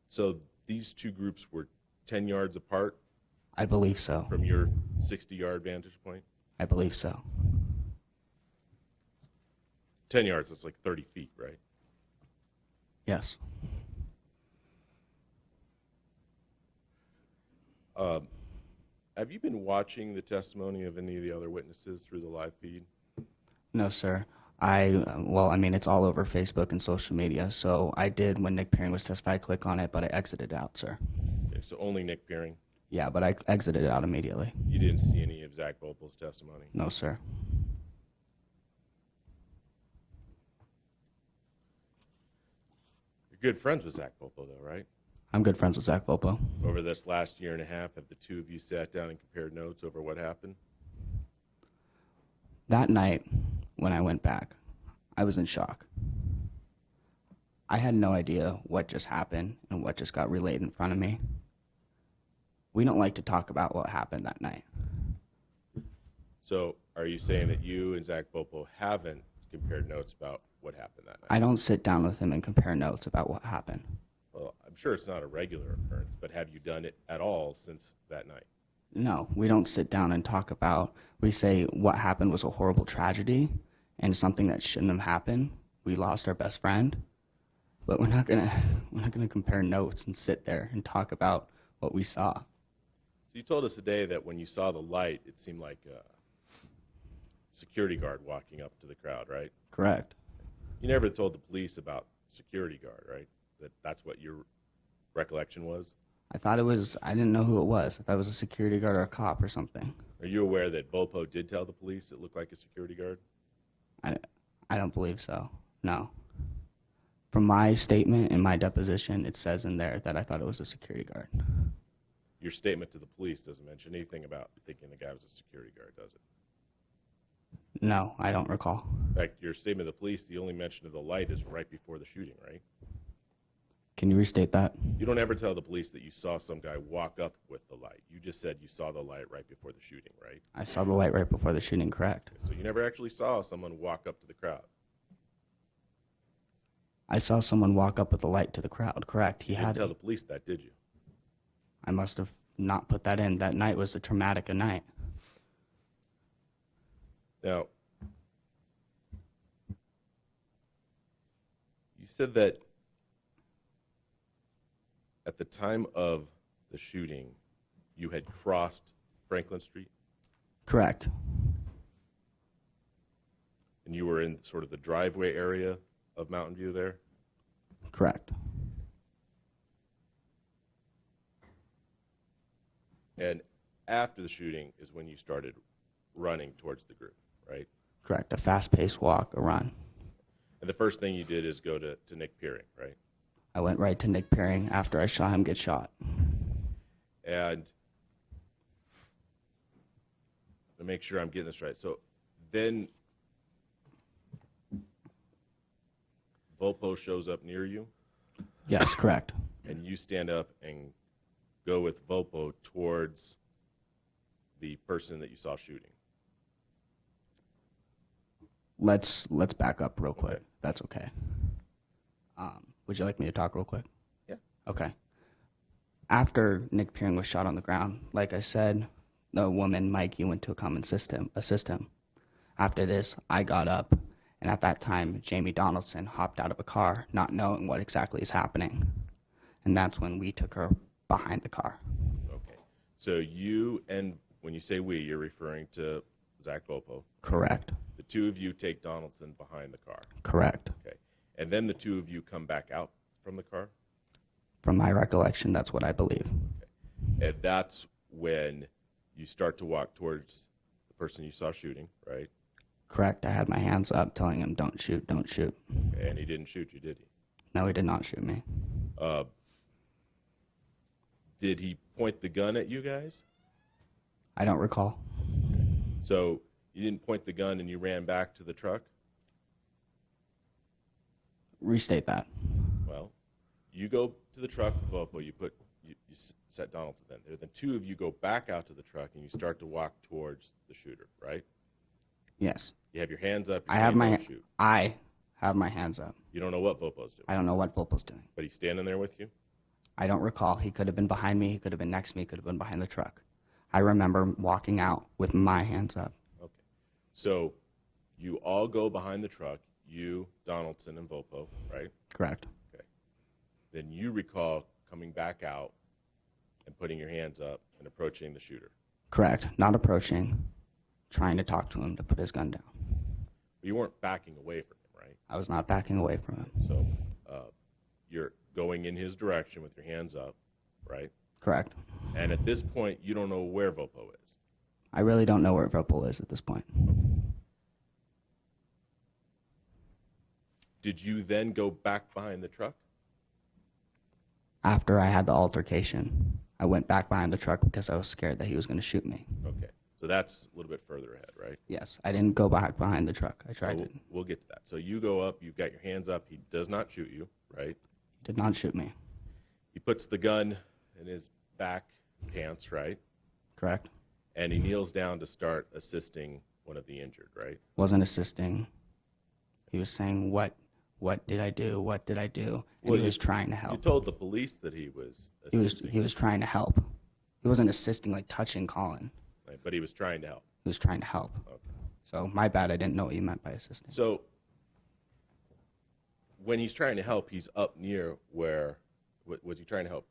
Speaker 4: So these 2 groups were 10 yards apart?
Speaker 1: I believe so.
Speaker 4: from your 60-yard vantage point?
Speaker 1: I believe so.
Speaker 4: 10 yards, that's like 30 feet, right?
Speaker 1: Yes.
Speaker 4: Have you been watching the testimony of any of the other witnesses through the live feed?
Speaker 1: No, sir. Well, I mean, it's all over Facebook and social media. So I did, when Nick Peering was testified, click on it, but I exited out, sir.
Speaker 4: Okay, so only Nick Peering?
Speaker 1: Yeah, but I exited out immediately.
Speaker 4: You didn't see any of Zach Volpel's testimony?
Speaker 1: No, sir.
Speaker 4: You're good friends with Zach Volpel, though, right?
Speaker 1: I'm good friends with Zach Volpo.
Speaker 4: Over this last year and a half, have the two of you sat down and compared notes over what happened?
Speaker 1: That night, when I went back, I was in shock. I had no idea what just happened and what just got relayed in front of me. We don't like to talk about what happened that night.
Speaker 4: So are you saying that you and Zach Volpel haven't compared notes about what happened that night?
Speaker 1: I don't sit down with him and compare notes about what happened.
Speaker 4: Well, I'm sure it's not a regular occurrence, but have you done it at all since that night?
Speaker 1: No, we don't sit down and talk about, we say what happened was a horrible tragedy and something that shouldn't have happened. We lost our best friend, but we're not gonna compare notes and sit there and talk about what we saw.
Speaker 4: So you told us today that when you saw the light, it seemed like a security guard walking up to the crowd, right?
Speaker 1: Correct.
Speaker 4: You never told the police about security guard, right? That's what your recollection was?
Speaker 1: I thought it was, I didn't know who it was. I thought it was a security guard or a cop or something.
Speaker 4: Are you aware that Volpo did tell the police it looked like a security guard?
Speaker 1: I don't believe so. No. From my statement in my deposition, it says in there that I thought it was a security guard.
Speaker 4: Your statement to the police doesn't mention anything about thinking the guy was a security guard, does it?
Speaker 1: No, I don't recall.
Speaker 4: In fact, your statement to the police, the only mention of the light is right before the shooting, right?
Speaker 1: Can you restate that?
Speaker 4: You don't ever tell the police that you saw some guy walk up with the light. You just said you saw the light right before the shooting, right?
Speaker 1: I saw the light right before the shooting, correct.
Speaker 4: So you never actually saw someone walk up to the crowd.
Speaker 1: I saw someone walk up with the light to the crowd, correct. He
Speaker 4: You didn't
Speaker 1: had
Speaker 4: tell
Speaker 1: it.
Speaker 4: the police that, did you?
Speaker 1: I must have not put that in. That night was a traumatic night.
Speaker 4: Now, you said that at the time of the shooting, you had crossed Franklin Street,
Speaker 1: Correct.
Speaker 4: and you were in sort of the driveway area of Mountain View there?
Speaker 1: Correct.
Speaker 4: And after the shooting is when you started running towards the group, right?
Speaker 1: Correct. A fast-paced walk, a run.
Speaker 4: And the first thing you did is go to Nick Peering, right?
Speaker 1: I went right to Nick Peering after I saw him get shot.
Speaker 4: And to make sure I'm getting this right, so then Volpo shows up near you,
Speaker 1: Yes, correct.
Speaker 4: and you stand up and go with Volpo towards the person that you saw shooting.
Speaker 1: Let's back up real quick.
Speaker 4: Okay.
Speaker 1: That's okay. Would you like me to talk real quick?
Speaker 4: Yeah.
Speaker 1: Okay. After Nick Peering was shot on the ground, like I said, the woman, Mikey, went to come and assist him. After this, I got up, and at that time, Jamie Donaldson hopped out of a car, not knowing what exactly is happening. And that's when we took her behind the car.
Speaker 4: Okay. So you, and when you say we, you're referring to Zach Volpo.
Speaker 1: Correct.
Speaker 4: The two of you take Donaldson behind the car.
Speaker 1: Correct.
Speaker 4: Okay. And then the two of you come back out from the car?
Speaker 1: From my recollection, that's what I believe.
Speaker 4: Okay. And that's when you start to walk towards the person you saw shooting, right?
Speaker 1: Correct. I had my hands up telling him, don't shoot, don't shoot.
Speaker 4: Okay. And he didn't shoot you, did he?
Speaker 1: No, he did not shoot me.
Speaker 4: Did he point the gun at you guys?
Speaker 1: I don't recall.
Speaker 4: So you didn't point the gun and you ran back to the truck?
Speaker 1: Restate that.
Speaker 4: Well, you go to the truck with Volpo, you set Donaldson in there. Then two of you go back out to the truck and you start to walk towards the shooter, right?
Speaker 1: Yes.
Speaker 4: You have your hands up.
Speaker 1: I have my
Speaker 4: You
Speaker 1: hands up.
Speaker 4: don't know what Volpo's doing,
Speaker 1: I don't know what Volpo's doing.
Speaker 4: but he's standing there with you?
Speaker 1: I don't recall. He could have been behind me. He could have been next to me. He could have been behind the truck. I remember walking out with my hands up.
Speaker 4: Okay. So you all go behind the truck, you, Donaldson, and Vopo, right?
Speaker 1: Correct.
Speaker 4: Okay. Then you recall coming back out and putting your hands up and approaching the shooter.
Speaker 1: Correct. Not approaching, trying to talk to him to put his gun down.
Speaker 4: But you weren't backing away from him, right?
Speaker 1: I was not backing away from him.
Speaker 4: So you're going in his direction with your hands up, right?
Speaker 1: Correct.
Speaker 4: And at this point, you don't know where Vopo is.
Speaker 1: I really don't know where Vopal is at this point.
Speaker 4: Did you then go back behind the truck?
Speaker 1: After I had the altercation, I went back behind the truck because I was scared that he was going to shoot me.
Speaker 4: Okay. So that's a little bit further ahead, right?
Speaker 1: Yes, I didn't go back behind the truck. I tried
Speaker 4: So
Speaker 1: to.
Speaker 4: we'll get to that. So you go up, you've got your hands up. He does not shoot you, right?
Speaker 1: He did not shoot me.
Speaker 4: He puts the gun in his back pants, right?
Speaker 1: Correct.
Speaker 4: And he kneels down to start assisting one of the injured, right?
Speaker 1: Wasn't assisting. He was saying, what did I do? What did I do? And
Speaker 4: Well,
Speaker 1: he was trying to
Speaker 4: You
Speaker 1: help.
Speaker 4: told the police that he was assisting,
Speaker 1: He was trying to help. He wasn't assisting like touching Colin.
Speaker 4: right? But he was trying to help.
Speaker 1: He was trying to help.
Speaker 4: Okay.
Speaker 1: So my bad, I didn't know what you meant by assisting.
Speaker 4: So when he's trying to help, he's up near where was he trying to help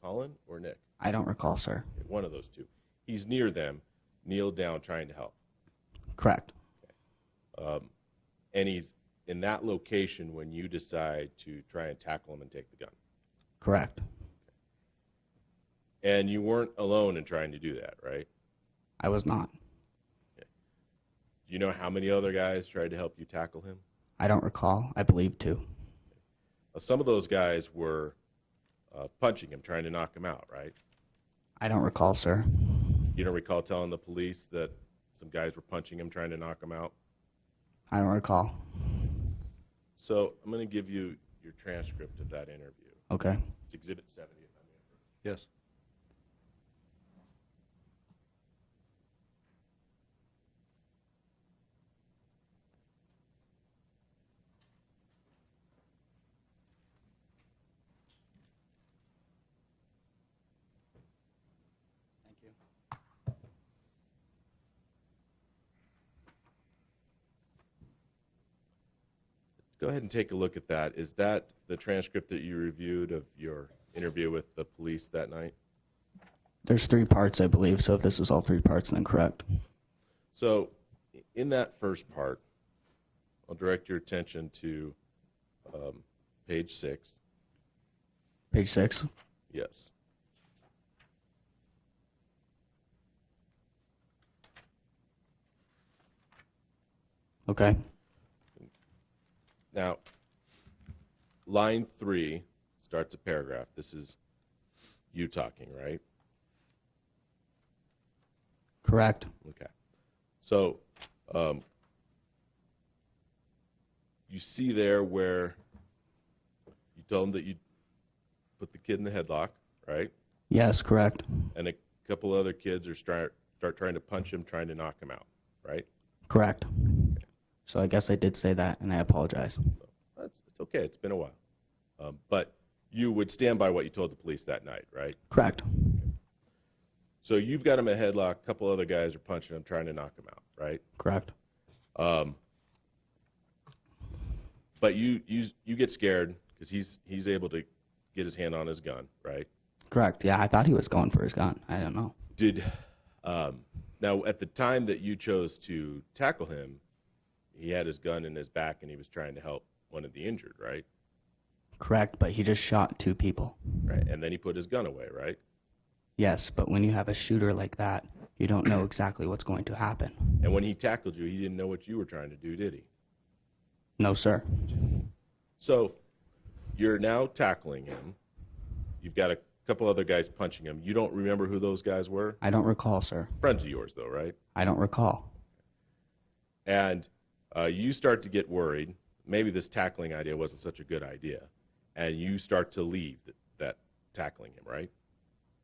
Speaker 4: Colin or Nick?
Speaker 1: I don't recall, sir.
Speaker 4: One of those two. He's near them, kneeled down, trying to help.
Speaker 1: Correct.
Speaker 4: And he's in that location when you decide to try and tackle him and take the gun.
Speaker 1: Correct.
Speaker 4: And you weren't alone in trying to do that, right?
Speaker 1: I was not.
Speaker 4: Do you know how many other guys tried to help you tackle him?
Speaker 1: I don't recall. I believe two.
Speaker 4: Some of those guys were punching him, trying to knock him out, right?
Speaker 1: I don't recall, sir.
Speaker 4: You don't recall telling the police that some guys were punching him, trying to knock him out?
Speaker 1: I don't recall.
Speaker 4: So I'm going to give you your transcript of that interview.
Speaker 1: Okay.
Speaker 4: It's Exhibit 70. If I'm
Speaker 3: Yes.
Speaker 1: Thank you.
Speaker 4: Go ahead and take a look at that. Is that the transcript that you reviewed of your interview with the police that night?
Speaker 1: There's 3 parts, I believe, so if this is all 3 parts, then correct.
Speaker 4: So in that first part, I'll direct your attention to page 6.
Speaker 1: Page 6.
Speaker 4: Yes.
Speaker 1: Okay.
Speaker 4: Now, line 3 starts a paragraph. This is you talking, right?
Speaker 1: Correct.
Speaker 4: Okay. So, you see there where you told him that you put the kid in the headlock, right?
Speaker 1: Yes, correct.
Speaker 4: And a couple other kids are start trying to punch him, trying to knock him out, right?
Speaker 1: Correct. So I guess I did say that, and I apologize.
Speaker 4: It's okay. It's been a while. But you would stand by what you told the police that night, right?
Speaker 1: Correct.
Speaker 4: So you've got him in a headlock. A couple other guys are punching him, trying to knock him out, right?
Speaker 1: Correct.
Speaker 4: But you get scared because he's able to get his hand on his gun, right?
Speaker 1: Correct. Yeah, I thought he was going for his gun. I don't know.
Speaker 4: Did now at the time that you chose to tackle him, he had his gun in his back and he was trying to help one of the injured, right?
Speaker 1: Correct, but he just shot 2 people.
Speaker 4: Right, and then he put his gun away, right?
Speaker 1: Yes, but when you have a shooter like that, you don't know exactly what's going to happen.
Speaker 4: And when he tackled you, he didn't know what you were trying to do, did he?
Speaker 1: No, sir.
Speaker 4: So you're now tackling him. You've got a couple other guys punching him. You don't remember who those guys were?
Speaker 1: I don't recall, sir.
Speaker 4: Friends of yours, though, right?
Speaker 1: I don't recall.
Speaker 4: And you start to get worried. Maybe this tackling idea wasn't such a good idea. And you start to leave that tackling him, right?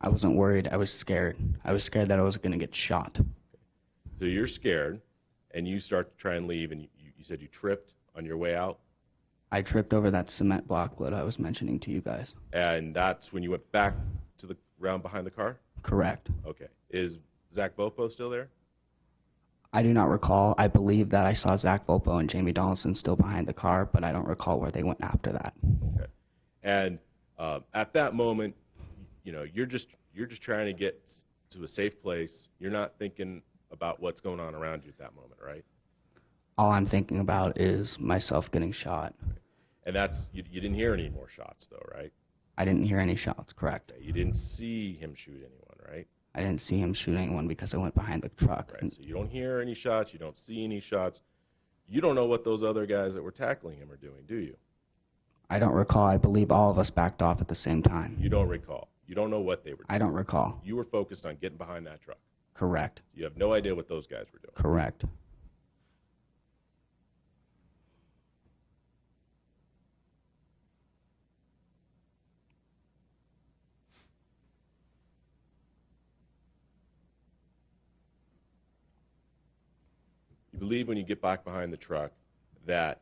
Speaker 1: I wasn't worried. I was scared. I was scared that I was going to get shot.
Speaker 4: So you're scared, and you start to try and leave, and you said you tripped on your way out?
Speaker 1: I tripped over that cement block that I was mentioning to you guys.
Speaker 4: And that's when you went back to the round behind the car?
Speaker 1: Correct.
Speaker 4: Okay. Is Zach Vopo still there?
Speaker 1: I do not recall. I believe that I saw Zach Volpo and Jamie Donaldson still behind the car, but I don't recall where they went after that.
Speaker 4: Okay. And at that moment, you're just trying to get to a safe place. You're not thinking about what's going on around you at that moment, right?
Speaker 1: All I'm thinking about is myself getting shot.
Speaker 4: And that's you didn't hear any more shots, though, right?
Speaker 1: I didn't hear any shots, correct.
Speaker 4: Okay. You didn't see him shoot anyone, right?
Speaker 1: I didn't see him shoot anyone because I went behind the truck.
Speaker 4: Right. So you don't hear any shots. You don't see any shots. You don't know what those other guys that were tackling him are doing, do you?
Speaker 1: I don't recall. I believe all of us backed off at the same time.
Speaker 4: You don't recall. You don't know what they were doing.
Speaker 1: I don't recall.
Speaker 4: You were focused on getting behind that truck.
Speaker 1: Correct.
Speaker 4: You have no idea what those guys were doing.
Speaker 1: Correct.
Speaker 4: You believe when you get back behind the truck that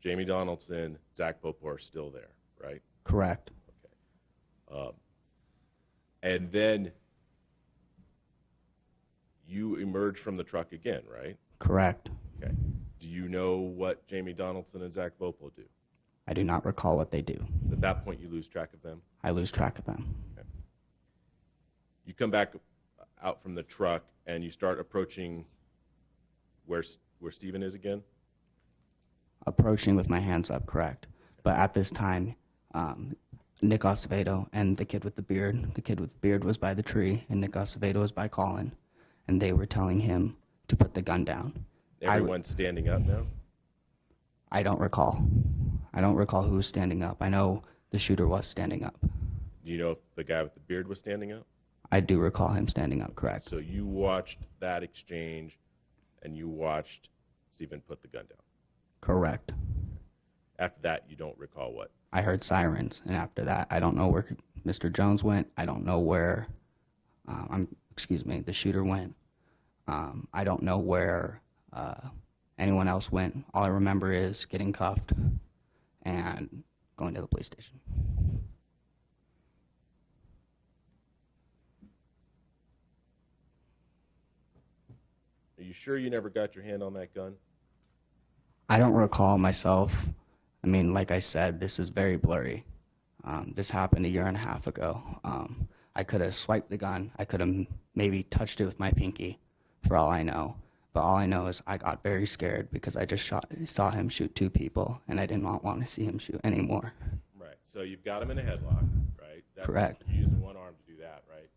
Speaker 4: Jamie Donaldson, Zach Vopo are still there, right?
Speaker 1: Correct.
Speaker 4: And then you emerge from the truck again, right?
Speaker 1: Correct.
Speaker 4: Okay. Do you know what Jamie Donaldson and Zach Vopo do?
Speaker 1: I do not recall what they do.
Speaker 4: At that point, you lose track of them?
Speaker 1: I lose track of them.
Speaker 4: Okay. You come back out from the truck and you start approaching where Stephen is again?
Speaker 1: Approaching with my hands up, correct. But at this time, Nick Acevedo and the kid with the beard was by the tree, and Nick Acevedo was by Colin, and they were telling him to put the gun down.
Speaker 4: Everyone's standing up now?
Speaker 1: I don't recall. I don't recall who was standing up. I know the shooter was standing up.
Speaker 4: Do you know if the guy with the beard was standing up?
Speaker 1: I do recall him standing up, correct.
Speaker 4: So you watched that exchange, and you watched Stephen put the gun down.
Speaker 1: Correct.
Speaker 4: After that, you don't recall what?
Speaker 1: I heard sirens, and after that, I don't know where Mr. Jones went. I don't know where, the shooter went. I don't know where anyone else went. All I remember is getting cuffed and going to the police station.
Speaker 4: Are you sure you never got your hand on that gun?
Speaker 1: I don't recall myself. I mean, like I said, this is very blurry. This happened a year and a half ago. I could have swiped the gun. I could have maybe touched it with my pinky, for all I know. But all I know is I got very scared because I just saw him shoot 2 people, and I did not want to see him shoot anymore.
Speaker 4: Right. So you've got him in a headlock, right?
Speaker 1: Correct.
Speaker 4: You're using one arm to do that, right?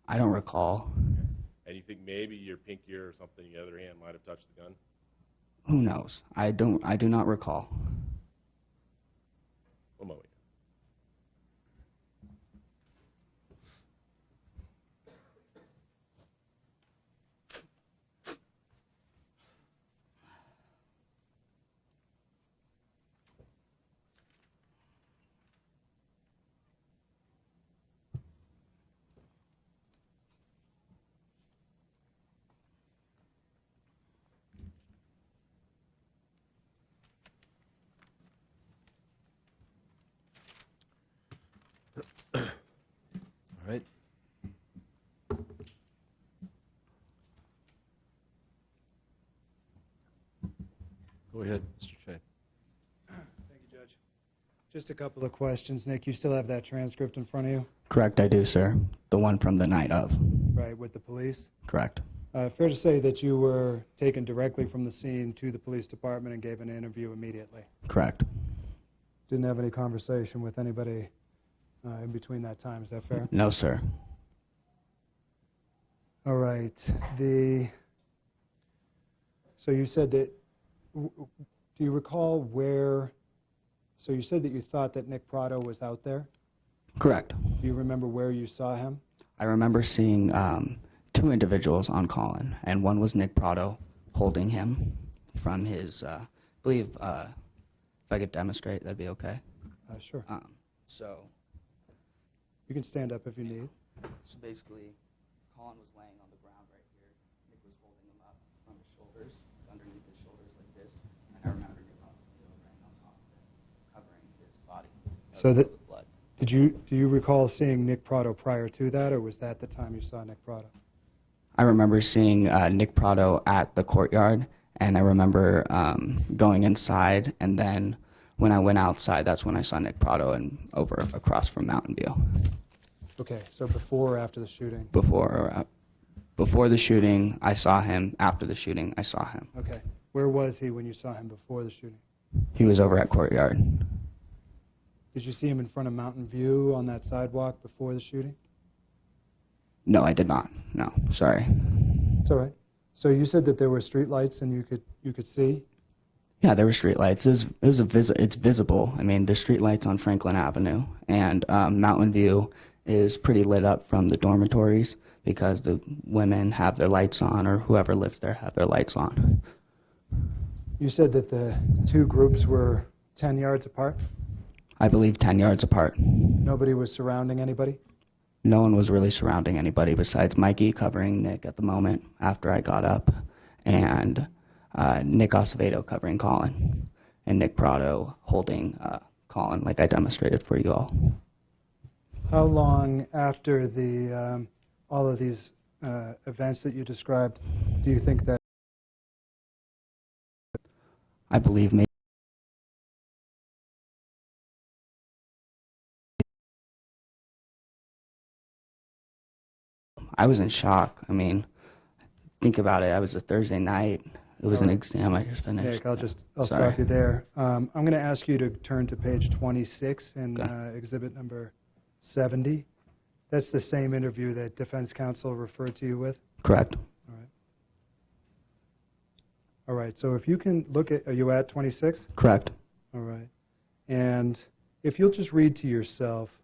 Speaker 1: I don't recall.
Speaker 4: Okay. And you think maybe your pinky or something in the other hand might have touched the gun?
Speaker 1: Who knows? I do not recall.
Speaker 4: One moment.
Speaker 3: All right. Go ahead, Mr. Shea.
Speaker 2: Thank you, Judge. Just a couple of questions. Nick, you still have that transcript in front of you?
Speaker 1: Correct, I do, sir. The one from the night of.
Speaker 2: Right, with the police?
Speaker 1: Correct.
Speaker 2: Fair to say that you were taken directly from the scene to the police department and gave an interview immediately?
Speaker 1: Correct.
Speaker 2: Didn't have any conversation with anybody in between that time, is that fair?
Speaker 1: No, sir.
Speaker 2: All right. So you said that, do you recall where, so you said that you thought that Nick Prado was out there?
Speaker 1: Correct.
Speaker 2: Do you remember where you saw him?
Speaker 1: I remember seeing 2 individuals on Colin, and one was Nick Prado holding him from his, I believe, if I could demonstrate, that'd be okay.
Speaker 2: Sure.
Speaker 1: So
Speaker 2: You can stand up if you need.
Speaker 1: basically, Colin was laying on the ground right here. Nick was holding him up from his shoulders, underneath his shoulders like this, and I remember Nick also laying on top of him, covering his body.
Speaker 2: So that,
Speaker 1: With blood.
Speaker 2: Do you recall seeing Nick Prado prior to that, or was that the time you saw Nick Prado?
Speaker 1: I remember seeing Nick Prado at the courtyard, and I remember going inside, and then when I went outside, that's when I saw Nick Prado and over across from Mountain View.
Speaker 2: Okay, so before or after the shooting?
Speaker 1: Before the shooting, I saw him. After the shooting, I saw him.
Speaker 2: Okay. Where was he when you saw him before the shooting?
Speaker 1: He was over at courtyard.
Speaker 2: Did you see him in front of Mountain View on that sidewalk before the shooting?
Speaker 1: No, I did not. No, sorry.
Speaker 2: It's all right. So you said that there were street lights and you could see?
Speaker 1: Yeah, there were street lights. It's visible. I mean, there's street lights on Franklin Avenue, and Mountain View is pretty lit up from the dormitories because the women have their lights on, or whoever lives there have their lights on.
Speaker 2: You said that the two groups were 10 yards apart?
Speaker 1: I believe 10 yards apart.
Speaker 2: Nobody was surrounding anybody?
Speaker 1: No one was really surrounding anybody besides Mikey covering Nick at the moment after I got up, and Nick Acevedo covering Colin, and Nick Prado holding Colin like I demonstrated for you all.
Speaker 2: How long after the all of these events that you described do you think that?
Speaker 1: I believe maybe I was in shock. I mean, think about it. I was a Thursday night. It was an exam I just finished.
Speaker 2: Nick, I'll
Speaker 1: Sorry.
Speaker 2: stop you there. I'm going to ask you to turn to page 26 in
Speaker 1: Okay.
Speaker 2: exhibit number 70. That's the same interview that defense counsel referred to you with?
Speaker 1: Correct.
Speaker 2: All right. All right, so if you can look at, are you at 26?
Speaker 1: Correct.
Speaker 2: All right. And if you'll just read to yourself,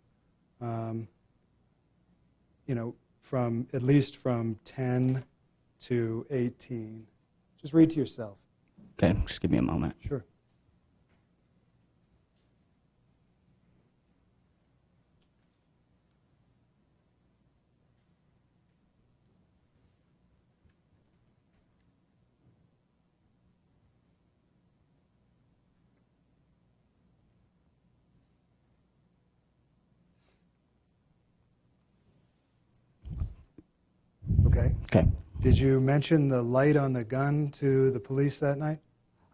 Speaker 2: from at least from 10 to 18. Just read to yourself.
Speaker 1: Okay, just give me a moment.
Speaker 2: Sure. Okay.
Speaker 1: Okay.
Speaker 2: Did you mention the light on the gun to the police that night?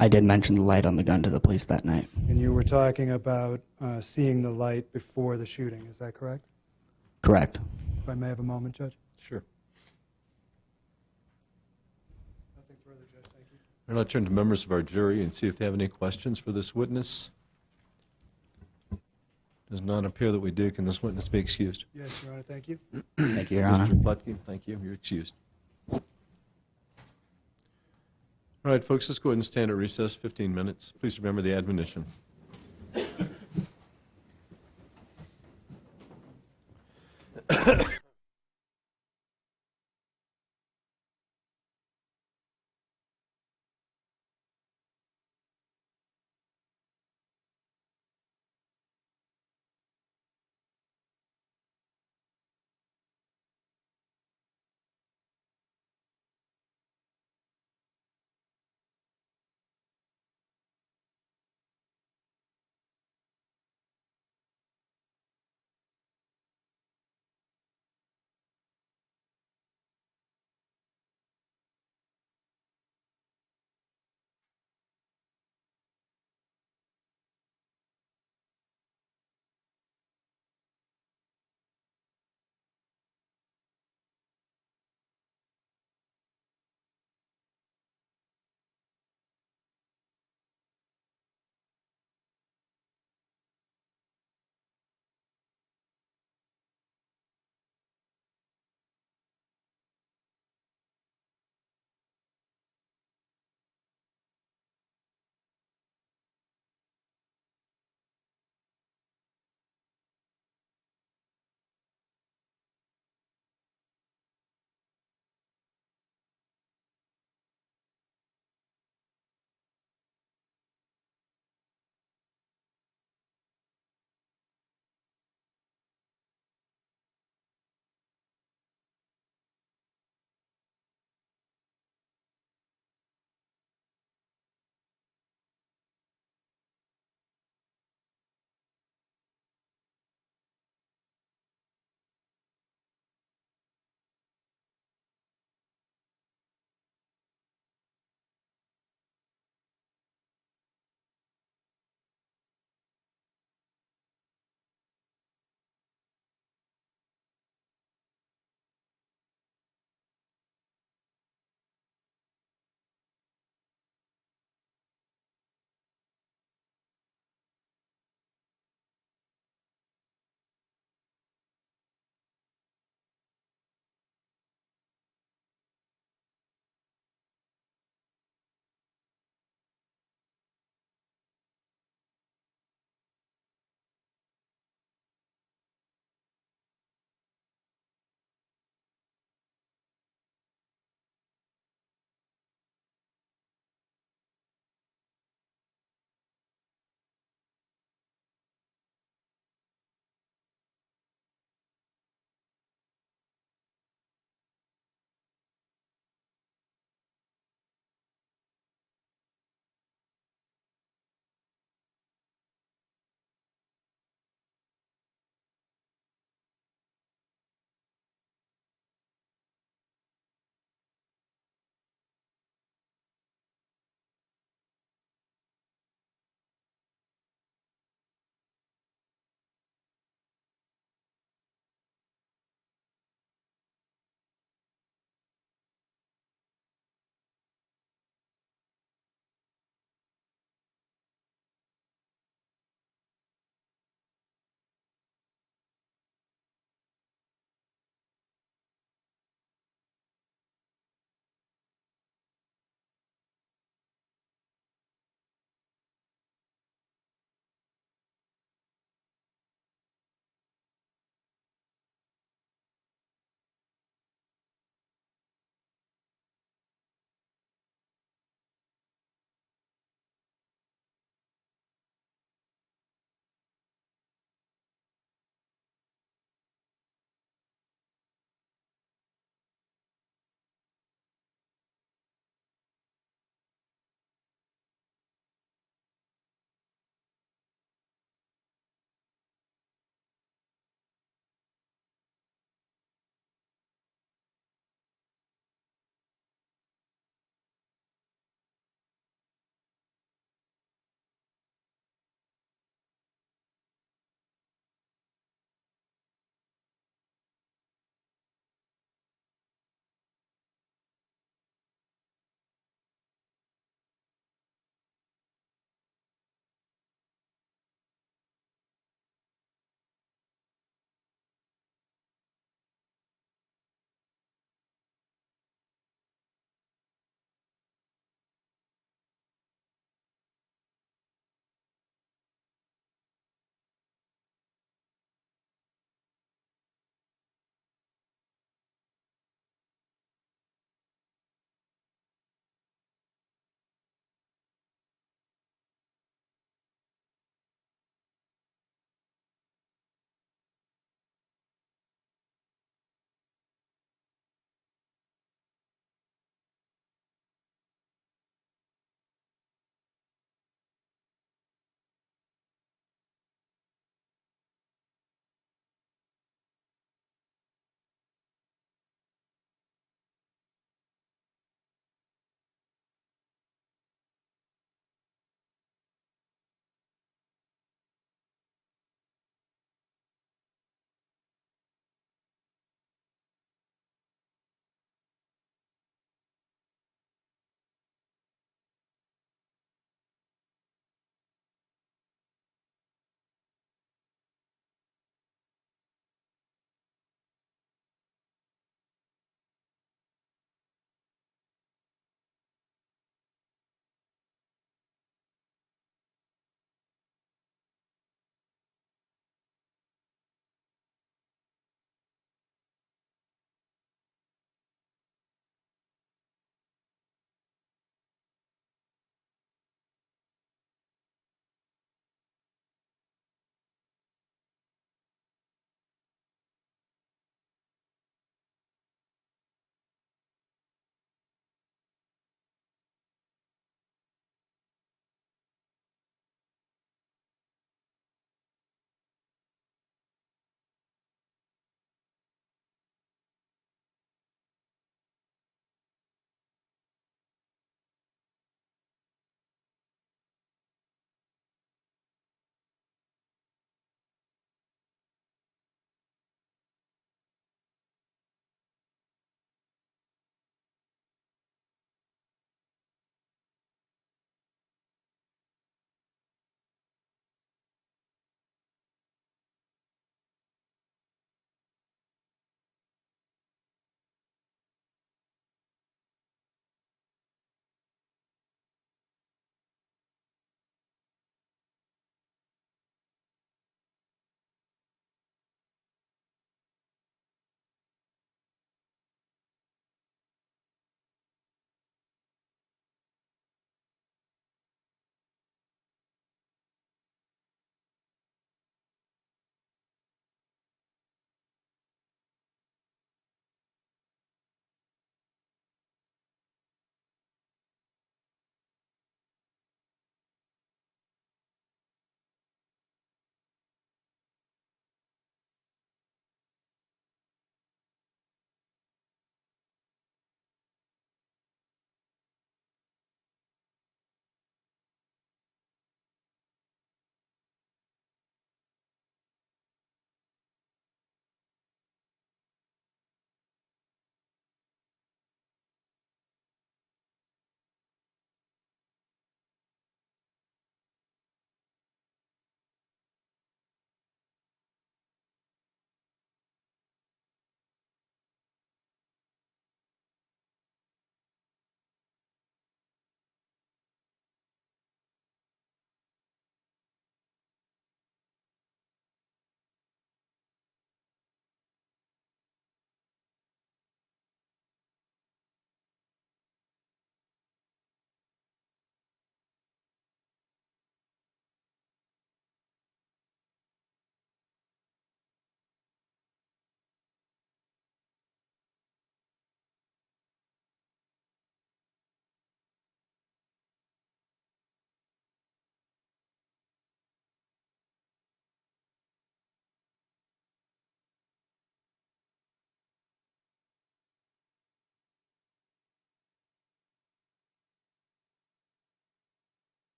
Speaker 1: I did mention the light on the gun to the police that night.
Speaker 2: And you were talking about seeing the light before the shooting, is that correct?
Speaker 1: Correct.
Speaker 2: If I may have a moment, Judge?
Speaker 3: Sure.
Speaker 2: Nothing further, Judge, thank you.
Speaker 3: And I'll turn to members of our jury and see if they have any questions for this witness. Does not appear that we do. Can this witness be excused?
Speaker 2: Yes, Your Honor, thank you.
Speaker 1: Thank you, Your Honor.
Speaker 3: Mr. Plutke, thank you. You're excused. All right, folks, let's go ahead and stand at recess 15 minutes. Please remember the admonition.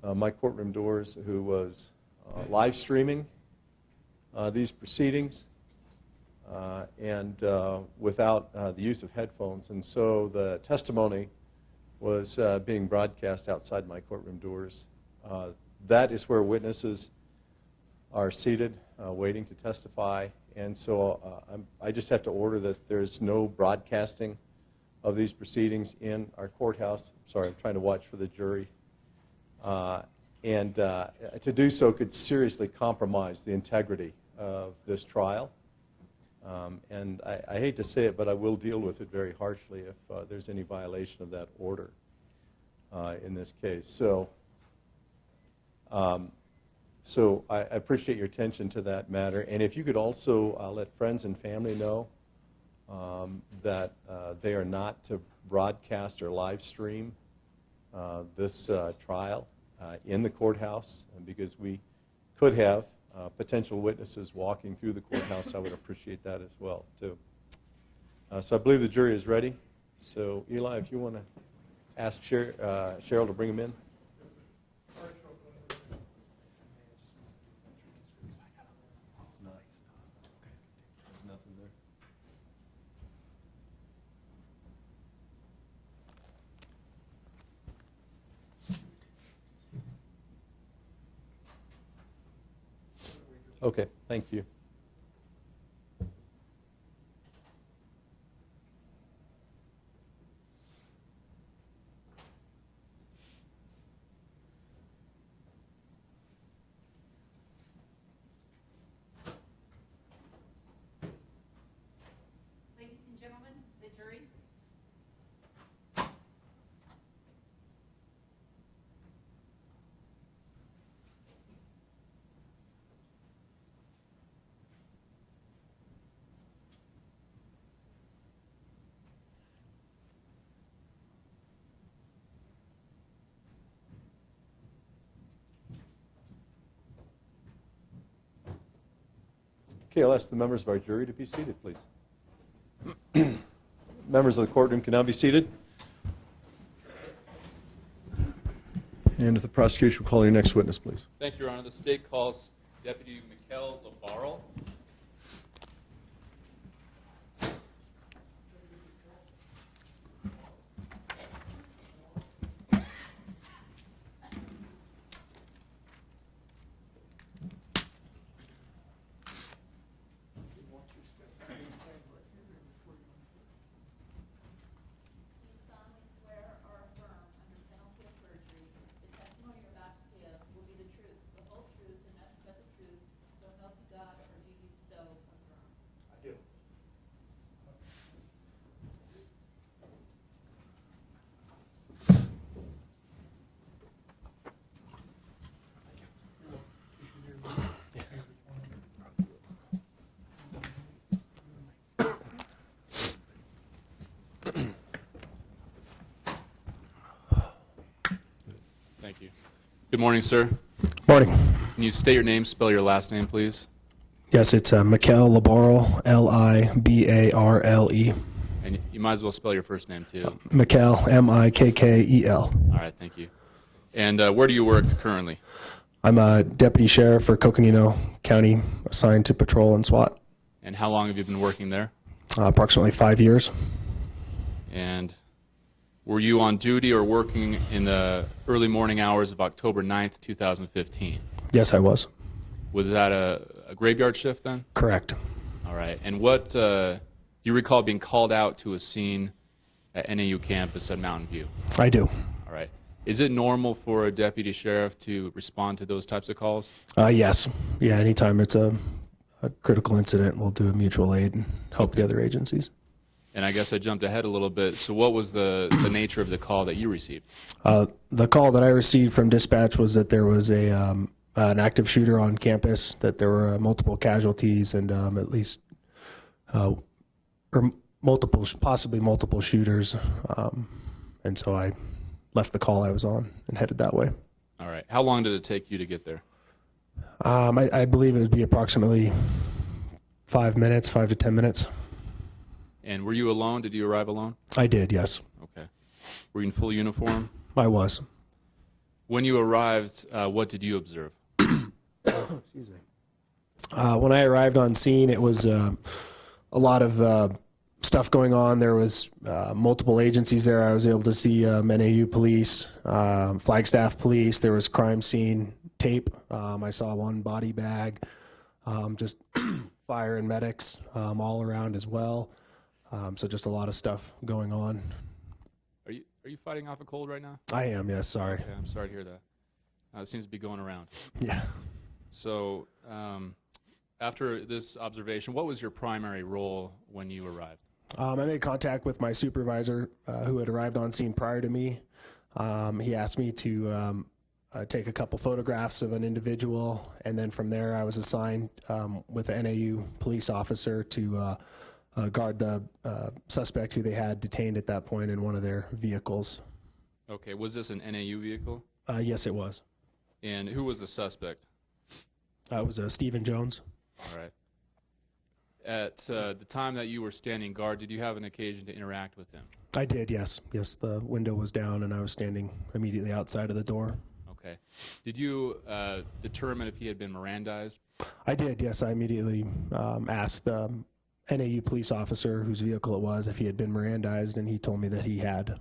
Speaker 5: my courtroom doors who was live streaming these proceedings and without the use of headphones. And so the testimony was being broadcast outside my courtroom doors. That is where witnesses are seated, waiting to testify. And so I just have to order that there's no broadcasting of these proceedings in our courthouse. Sorry, I'm trying to watch for the jury. And to do so could seriously compromise the integrity of this trial. And I hate to say it, but I will deal with it very harshly if there's any violation of that order in this case. So I appreciate your attention to that matter. And if you could also let friends and family know that they are not to broadcast or live stream this trial in the courthouse, because we could have potential witnesses walking through the courthouse. I would appreciate that as well, too. So I believe the jury is ready. So, Eli, if you want to ask Cheryl to bring them in. Okay, thank you.
Speaker 6: Ladies and gentlemen, the jury.
Speaker 5: Okay, I'll ask the members of our jury to be seated, please. Members of the courtroom can now be seated. And if the prosecution will call your next witness, please.
Speaker 7: Thank you, Your Honor. The state calls Deputy Mikkel Labarle.
Speaker 6: Do you solemnly swear or affirm under penalty of perjury the testimony you're about to give will be the truth, the whole truth, and nothing but the truth, so help you God, or do you so affirm?
Speaker 5: I do.
Speaker 7: Thank you. Good morning, sir.
Speaker 8: Morning.
Speaker 7: Can you state your name, spell your last name, please?
Speaker 8: Yes, it's Mikkel Labarle, L-I-B-A-R-L-E.
Speaker 7: And you might as well spell your first name, too.
Speaker 8: Mikkel, M-I-K-K-E-L.
Speaker 7: All right, thank you. And where do you work currently?
Speaker 8: I'm a deputy sheriff for Coconino County, assigned to patrol and SWAT.
Speaker 7: And how long have you been working there?
Speaker 8: Approximately 5 years.
Speaker 7: And were you on duty or working in the early morning hours of October 9th, 2015?
Speaker 8: Yes, I was.
Speaker 7: Was that a graveyard shift then?
Speaker 8: Correct.
Speaker 7: All right. And what do you recall being called out to a scene at NAU campus at Mountain View?
Speaker 8: I do.
Speaker 7: All right. Is it normal for a deputy sheriff to respond to those types of calls?
Speaker 8: Yes. Yeah, anytime it's a critical incident, we'll do a mutual aid and help the other agencies.
Speaker 7: And I guess I jumped ahead a little bit. So what was the nature of the call that you received?
Speaker 8: The call that I received from dispatch was that there was an active shooter on campus, that there were multiple casualties and at least or possibly multiple shooters. And so I left the call I was on and headed that way.
Speaker 7: All right. How long did it take you to get there?
Speaker 8: I believe it would be approximately 5 minutes, 5 to 10 minutes.
Speaker 7: And were you alone? Did you arrive alone?
Speaker 8: I did, yes.
Speaker 7: Okay. Were you in full uniform?
Speaker 8: I was.
Speaker 7: When you arrived, what did you observe?
Speaker 8: Excuse me. When I arrived on scene, it was a lot of stuff going on. There was multiple agencies there. I was able to see NAU police, Flagstaff police. There was crime scene tape. I saw one body bag, just fire and medics all around as well. So just a lot of stuff going on.
Speaker 7: Are you fighting off a cold right now?
Speaker 8: I am, yes, sorry.
Speaker 7: Okay, I'm sorry to hear that. It seems to be going around.
Speaker 8: Yeah.
Speaker 7: So after this observation, what was your primary role when you arrived?
Speaker 8: I made contact with my supervisor who had arrived on scene prior to me. He asked me to take a couple photographs of an individual, and then from there I was assigned with the NAU police officer to guard the suspect who they had detained at that point in one of their vehicles.
Speaker 7: Okay, was this an NAU vehicle?
Speaker 8: Yes, it was.
Speaker 7: And who was the suspect?
Speaker 8: It was Stephen Jones.
Speaker 7: All right. At the time that you were standing guard, did you have an occasion to interact with him?
Speaker 8: I did, yes. Yes, the window was down and I was standing immediately outside of the door.
Speaker 7: Okay. Did you determine if he had been Mirandized?
Speaker 8: I did, yes. I immediately asked the NAU police officer whose vehicle it was if he had been Mirandized, and he told me that he had.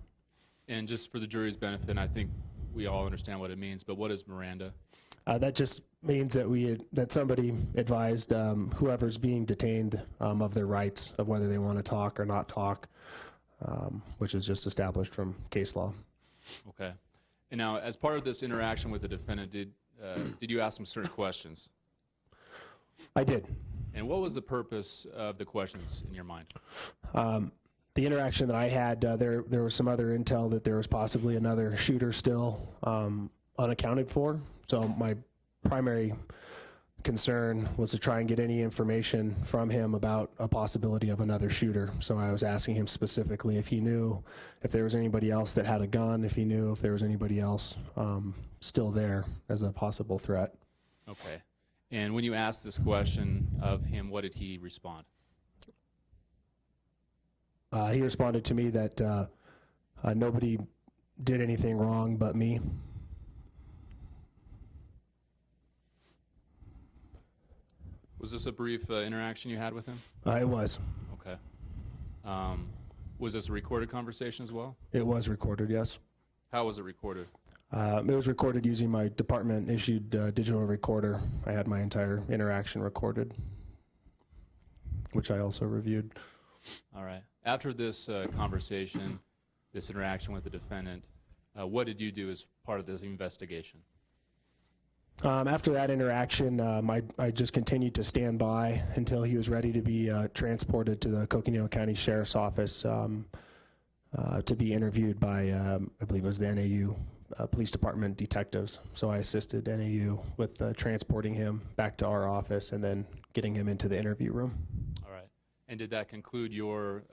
Speaker 7: And just for the jury's benefit, and I think we all understand what it means, but what is Miranda?
Speaker 8: That just means that somebody advised whoever's being detained of their rights, of whether they want to talk or not talk, which is just established from case law.
Speaker 7: Okay. And now, as part of this interaction with the defendant, did you ask him certain questions?
Speaker 8: I did.
Speaker 7: And what was the purpose of the questions in your mind?
Speaker 8: The interaction that I had, there was some other intel that there was possibly another shooter still unaccounted for. So my primary concern was to try and get any information from him about a possibility of another shooter. So I was asking him specifically if he knew if there was anybody else that had a gun, if he knew if there was anybody else still there as a possible threat.
Speaker 7: Okay. And when you asked this question of him, what did he respond?
Speaker 8: He responded to me that nobody did anything wrong but me.
Speaker 7: Was this a brief interaction you had with him?
Speaker 8: It was.
Speaker 7: Okay. Was this a recorded conversation as well?
Speaker 8: It was recorded, yes.
Speaker 7: How was it recorded?
Speaker 8: It was recorded using my department-issued digital recorder. I had my entire interaction recorded, which I also reviewed.
Speaker 7: All right. After this conversation, this interaction with the defendant, what did you do as part of this investigation?
Speaker 8: After that interaction, I just continued to stand by until he was ready to be transported to the Coconino County Sheriff's Office to be interviewed by, I believe it was the NAU Police Department detectives. So I assisted NAU with transporting him back to our office and then getting him into the interview room.
Speaker 7: All right. And did that conclude your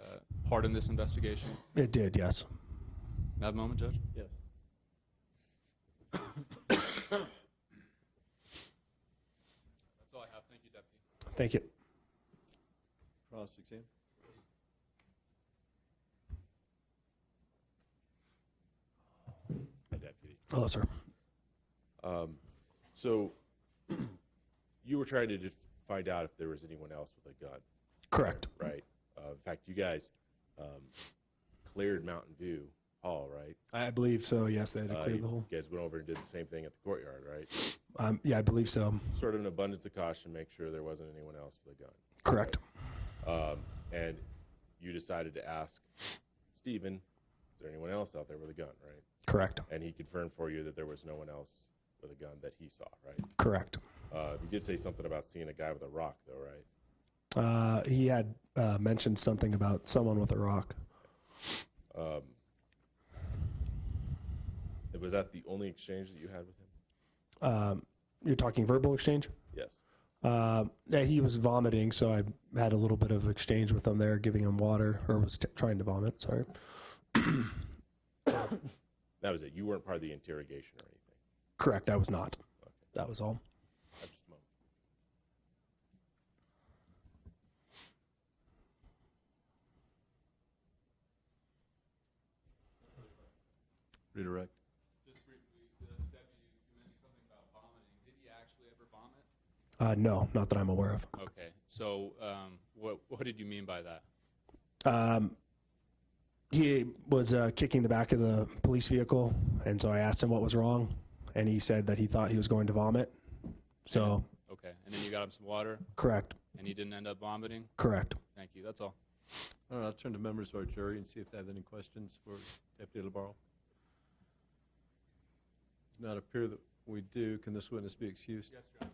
Speaker 7: part in this investigation?
Speaker 8: It did, yes.
Speaker 7: That moment, Judge?
Speaker 5: Yes.
Speaker 7: That's all I have. Thank you, Deputy.
Speaker 8: Thank you.
Speaker 5: Cross-exam.
Speaker 4: Hi, Deputy.
Speaker 8: Hello, sir.
Speaker 4: So you were trying to find out if there was anyone else with a gun,
Speaker 8: Correct.
Speaker 4: right? In fact, you guys cleared Mountain View Hall, right?
Speaker 8: I believe so, yes. They had to clear the whole.
Speaker 4: You guys went over and did the same thing at the courtyard, right?
Speaker 8: Yeah, I believe so.
Speaker 4: Sort of an abundance of caution, make sure there wasn't anyone else with a gun.
Speaker 8: Correct.
Speaker 4: And you decided to ask Stephen, is there anyone else out there with a gun, right?
Speaker 8: Correct.
Speaker 4: And he confirmed for you that there was no one else with a gun that he saw, right?
Speaker 8: Correct.
Speaker 4: You did say something about seeing a guy with a rock, though, right?
Speaker 8: He had mentioned something about someone with a rock.
Speaker 4: Was that the only exchange that you had with him?
Speaker 8: You're talking verbal exchange?
Speaker 4: Yes.
Speaker 8: Yeah, he was vomiting, so I had a little bit of exchange with him there, giving him water, or was trying to vomit, sorry.
Speaker 4: That was it. You weren't part of the interrogation or anything.
Speaker 8: Correct, I was not.
Speaker 4: Okay.
Speaker 8: That was all.
Speaker 4: Just a moment.
Speaker 3: Redirect.
Speaker 7: Just briefly, the deputy
Speaker 8: No, not that I'm aware of.
Speaker 7: Okay. So what did you mean by that?
Speaker 8: He was kicking the back of the police vehicle, and so I asked him what was wrong, and he said that he thought he was going to vomit. So,
Speaker 7: Okay. And then you got him some water,
Speaker 8: correct,
Speaker 7: and he didn't end up vomiting?
Speaker 8: correct.
Speaker 7: Thank you. That's all.
Speaker 3: All right, I'll turn to members of our jury and see if they have any questions for Deputy LaBarre. Does not appear that we do. Can this witness be excused?
Speaker 7: Yes, Your Honor.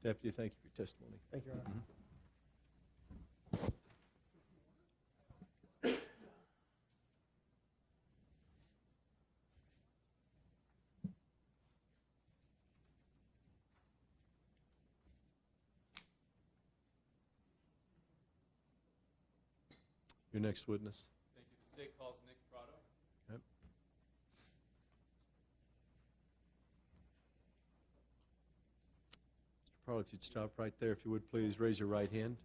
Speaker 3: Deputy, thank you for your testimony.
Speaker 8: Thank you, Your Honor.
Speaker 3: Your next witness.
Speaker 7: Thank you. The state calls Nick Prado.
Speaker 3: Yep. Mr. Prado, if you'd stop right there, if you would please raise your right hand.
Speaker 6: Do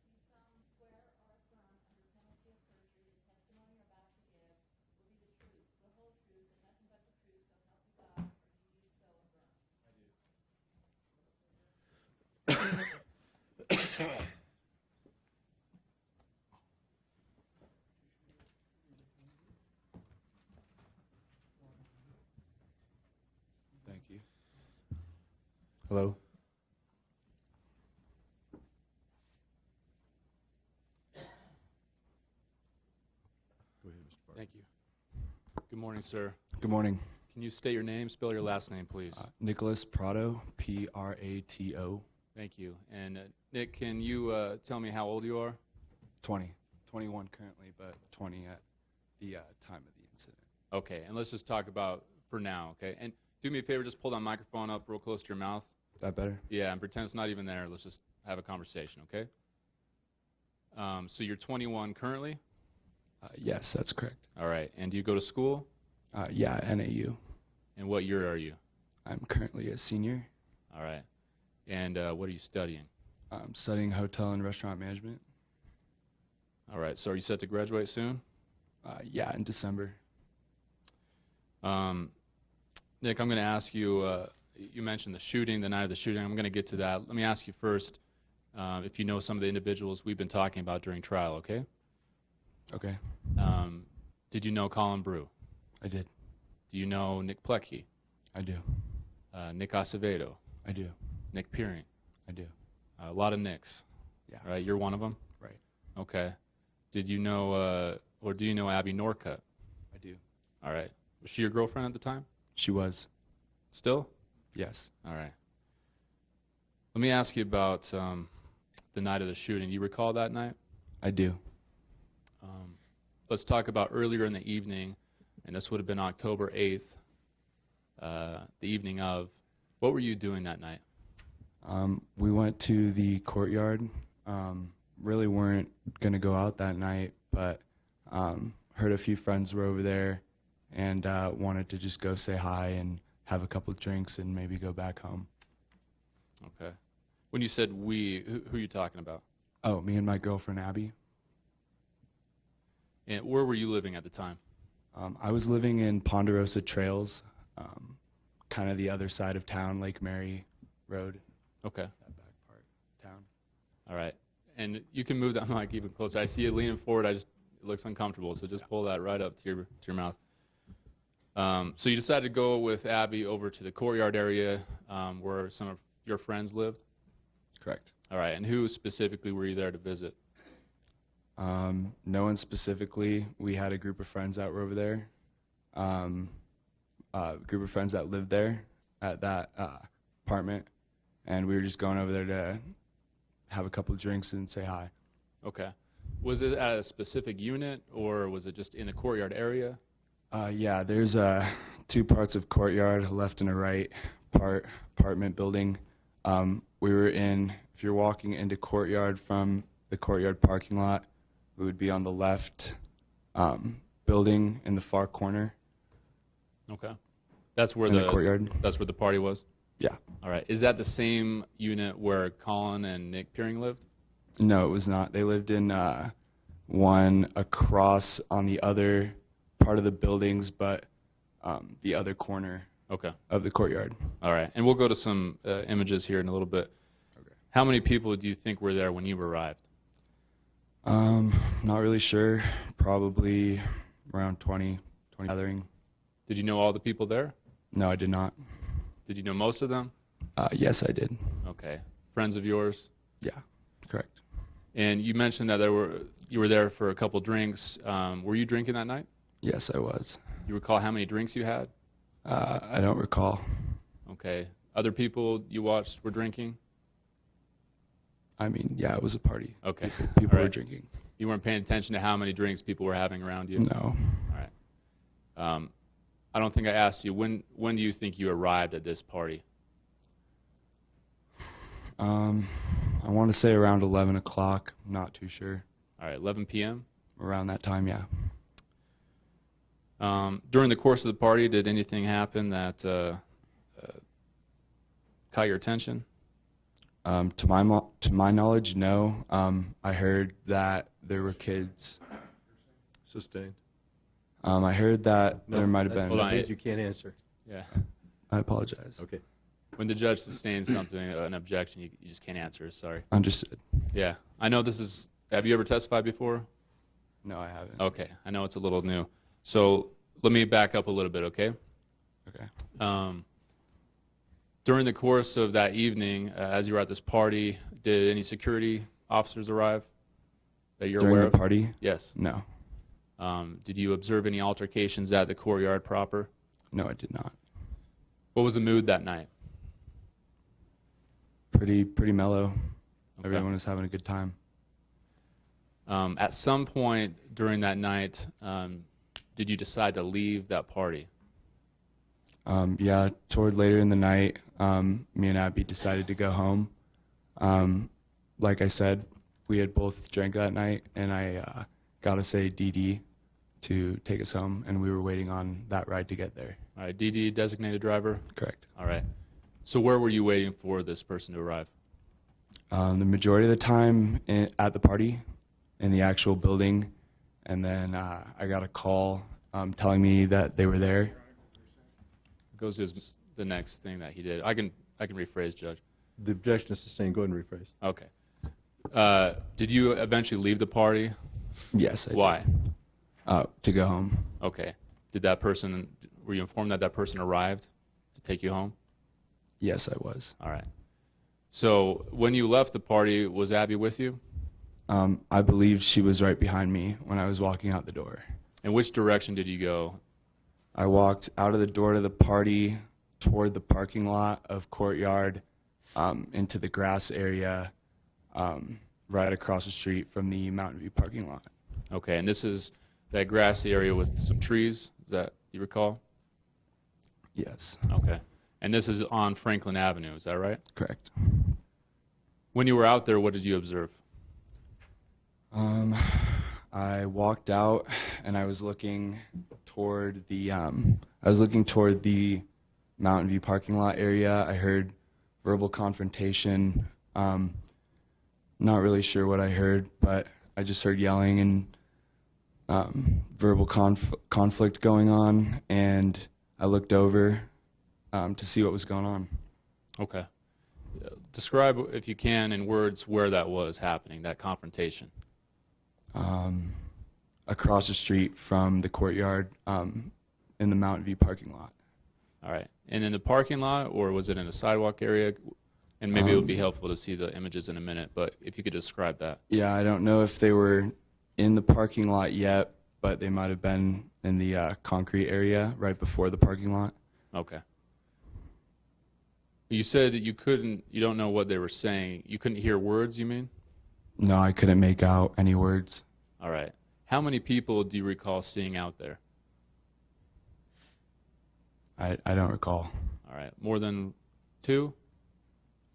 Speaker 6: you solemnly swear or affirm under penalty of perjury the testimony you're about to give will be the truth, the whole truth, and nothing but the truth, so help you God, or do you so affirm?
Speaker 1: Thank you. Hello.
Speaker 3: Go ahead, Mr. Barr.
Speaker 7: Thank you. Good morning, sir.
Speaker 1: Good morning.
Speaker 7: Can you state your name, spell your last name, please?
Speaker 1: Nicholas Prado, Prato.
Speaker 7: Thank you. And Nick, can you tell me how old you are?
Speaker 1: 20. 21 currently, but 20 at the time of the incident.
Speaker 7: Okay, and let's just talk about for now, okay? And do me a favor, just pull that microphone up real close to your mouth.
Speaker 1: That better?
Speaker 7: Yeah, and pretend it's not even there. Let's just have a conversation, okay? So you're 21 currently?
Speaker 1: Yes, that's correct.
Speaker 7: All right, and do you go to school?
Speaker 1: Yeah, NAU.
Speaker 7: And what year are you?
Speaker 1: I'm currently a senior.
Speaker 7: All right. And what are you studying?
Speaker 1: I'm studying hotel and restaurant management.
Speaker 7: All right, so are you set to graduate soon?
Speaker 1: Yeah, in December.
Speaker 7: Nick, I'm going to ask you, you mentioned the shooting, the night of the shooting. I'm going to get to that. Let me ask you first if you know some of the individuals we've been talking about during trial, okay?
Speaker 1: Okay,
Speaker 7: Did you know Colin Brew?
Speaker 1: I did.
Speaker 7: Do you know Nick Plecki?
Speaker 1: I do.
Speaker 7: Nick Acevedo?
Speaker 1: I do.
Speaker 7: Nick Peering?
Speaker 1: I do.
Speaker 7: A lot of Nicks.
Speaker 1: Yeah.
Speaker 7: All right, you're one of them?
Speaker 1: Right.
Speaker 7: Okay. Did you know, or do you know Abby Norcutt?
Speaker 1: I do.
Speaker 7: All right. Was she your girlfriend at the time?
Speaker 1: She was.
Speaker 7: Still?
Speaker 1: Yes.
Speaker 7: All right. Let me ask you about the night of the shooting. Do you recall that night?
Speaker 1: I do.
Speaker 7: Let's talk about earlier in the evening, and this would have been October 8th, the evening of. What were you doing that night?
Speaker 1: We went to the courtyard. Really weren't going to go out that night, but heard a few friends were over there and wanted to just go say hi and have a couple of drinks and maybe go back home.
Speaker 7: Okay. When you said we, who are you talking about?
Speaker 1: Oh, me and my girlfriend, Abby.
Speaker 7: And where were you living at the time?
Speaker 1: I was living in Ponderosa Trails, kind of the other side of town, Lake Mary Road,
Speaker 7: Okay.
Speaker 1: that back part of town.
Speaker 7: All right. And you can move that mic even closer. I see you leaning forward. It looks uncomfortable, so just pull that right up to your mouth. So you decided to go with Abby over to the courtyard area where some of your friends lived?
Speaker 1: Correct.
Speaker 7: All right. And who specifically were you there to visit?
Speaker 1: No one specifically. We had a group of friends that were over there, group of friends that lived there at that apartment, and we were just going over there to have a couple of drinks and say hi.
Speaker 7: Okay. Was it at a specific unit, or was it just in the courtyard area?
Speaker 1: Yeah, there's two parts of courtyard, a left and a right apartment building. We were in, if you're walking into courtyard from the courtyard parking lot, we would be on the left building in the far corner
Speaker 7: Okay. That's where
Speaker 1: in the courtyard.
Speaker 7: That's where the party was?
Speaker 1: Yeah.
Speaker 7: All right. Is that the same unit where Colin and Nick Peering lived?
Speaker 1: No, it was not. They lived in one across on the other part of the buildings, but
Speaker 9: the other corner
Speaker 7: Okay.
Speaker 9: of the courtyard.
Speaker 7: All right. And we'll go to some images here in a little bit.
Speaker 9: Okay.
Speaker 7: How many people do you think were there when you arrived?
Speaker 9: Not really sure. Probably around 20 gathering.
Speaker 7: Did you know all the people there?
Speaker 9: No, I did not.
Speaker 7: Did you know most of them?
Speaker 9: Yes, I did.
Speaker 7: Okay. Friends of yours?
Speaker 9: Yeah, correct.
Speaker 7: And you mentioned that you were there for a couple drinks. Were you drinking that night?
Speaker 9: Yes, I was.
Speaker 7: You recall how many drinks you had?
Speaker 9: I don't recall.
Speaker 7: Okay. Other people you watched were drinking?
Speaker 9: I mean, yeah, it was a party.
Speaker 7: Okay.
Speaker 9: People
Speaker 7: All
Speaker 9: were
Speaker 7: right.
Speaker 9: drinking.
Speaker 7: You weren't paying attention to how many drinks people were having around you?
Speaker 9: No.
Speaker 7: All right. I don't think I asked you, when do you think you arrived at this party?
Speaker 9: I want to say around 11 o'clock. I'm not too sure.
Speaker 7: All right, 11 p.m.?
Speaker 9: Around that time, yeah.
Speaker 7: During the course of the party, did anything happen that caught your attention?
Speaker 9: To my knowledge, no. I heard that there were kids.
Speaker 5: Sustained.
Speaker 9: I heard that
Speaker 5: No,
Speaker 9: there might have
Speaker 5: that
Speaker 9: been.
Speaker 7: Hold on.
Speaker 5: means you can't answer.
Speaker 7: Yeah.
Speaker 9: I apologize.
Speaker 5: Okay.
Speaker 7: When the judge sustains something, an objection, you just can't answer. Sorry.
Speaker 9: Understood.
Speaker 7: Yeah. I know this is. Have you ever testified before?
Speaker 9: No, I haven't.
Speaker 7: Okay. I know it's a little new. So let me back up a little bit, okay?
Speaker 9: Okay.
Speaker 7: During the course of that evening, as you were at this party, did any security officers arrive that you're
Speaker 9: During
Speaker 7: aware
Speaker 9: the
Speaker 7: of?
Speaker 9: party?
Speaker 7: Yes.
Speaker 9: No.
Speaker 7: Did you observe any altercations at the courtyard proper?
Speaker 9: No, I did not.
Speaker 7: What was the mood that night?
Speaker 9: Pretty mellow.
Speaker 7: Okay.
Speaker 9: Everyone was having a good time.
Speaker 7: At some point during that night, did you decide to leave that party?
Speaker 9: Yeah, toward later in the night, me and Abby decided to go home. Like I said, we had both drank that night, and I got to say DD to take us home, and we were waiting on that ride to get there.
Speaker 7: All right, DD, designated driver?
Speaker 9: Correct.
Speaker 7: All right. So where were you waiting for this person to arrive?
Speaker 9: The majority of the time at the party, in the actual building, and then I got a call telling me that they were there.
Speaker 7: Goes to the next thing that he did. I can rephrase, Judge.
Speaker 5: The objection is sustained. Go ahead and rephrase.
Speaker 7: Okay. Did you eventually leave the party?
Speaker 9: Yes, I
Speaker 7: Why?
Speaker 9: did. To go home.
Speaker 7: Okay. Were you informed that person arrived to take you home?
Speaker 9: Yes, I was.
Speaker 7: All right. So when you left the party, was Abby with you?
Speaker 9: I believe she was right behind me when I was walking out the door.
Speaker 7: In which direction did you go?
Speaker 9: I walked out of the door to the party toward the parking lot of Courtyard into the grass area right across the street from the Mountain View parking lot.
Speaker 7: Okay, and this is that grassy area with some trees, is that you recall?
Speaker 9: Yes,
Speaker 7: Okay. And this is on Franklin Avenue, is that right?
Speaker 9: correct.
Speaker 7: When you were out there, what did you observe?
Speaker 9: I walked out and I was looking toward the Mountain View parking lot area. I heard verbal confrontation. Not really sure what I heard, but I just heard yelling and verbal conflict going on, and I looked over to see what was going on.
Speaker 7: Okay. Describe, if you can, in words, where that was happening, that confrontation.
Speaker 9: Across the street from the Courtyard in the Mountain View parking lot.
Speaker 7: All right. And in the parking lot, or was it in a sidewalk area? And maybe it would be helpful to see the images in a minute, but if you could describe that.
Speaker 9: Yeah, I don't know if they were in the parking lot yet, but they might have been in the concrete area right before the parking lot.
Speaker 7: Okay. You said that you don't know what they were saying. You couldn't hear words, you mean?
Speaker 9: No, I couldn't make out any words.
Speaker 7: All right. How many people do you recall seeing out there?
Speaker 9: I don't recall.
Speaker 7: All right. More than 2?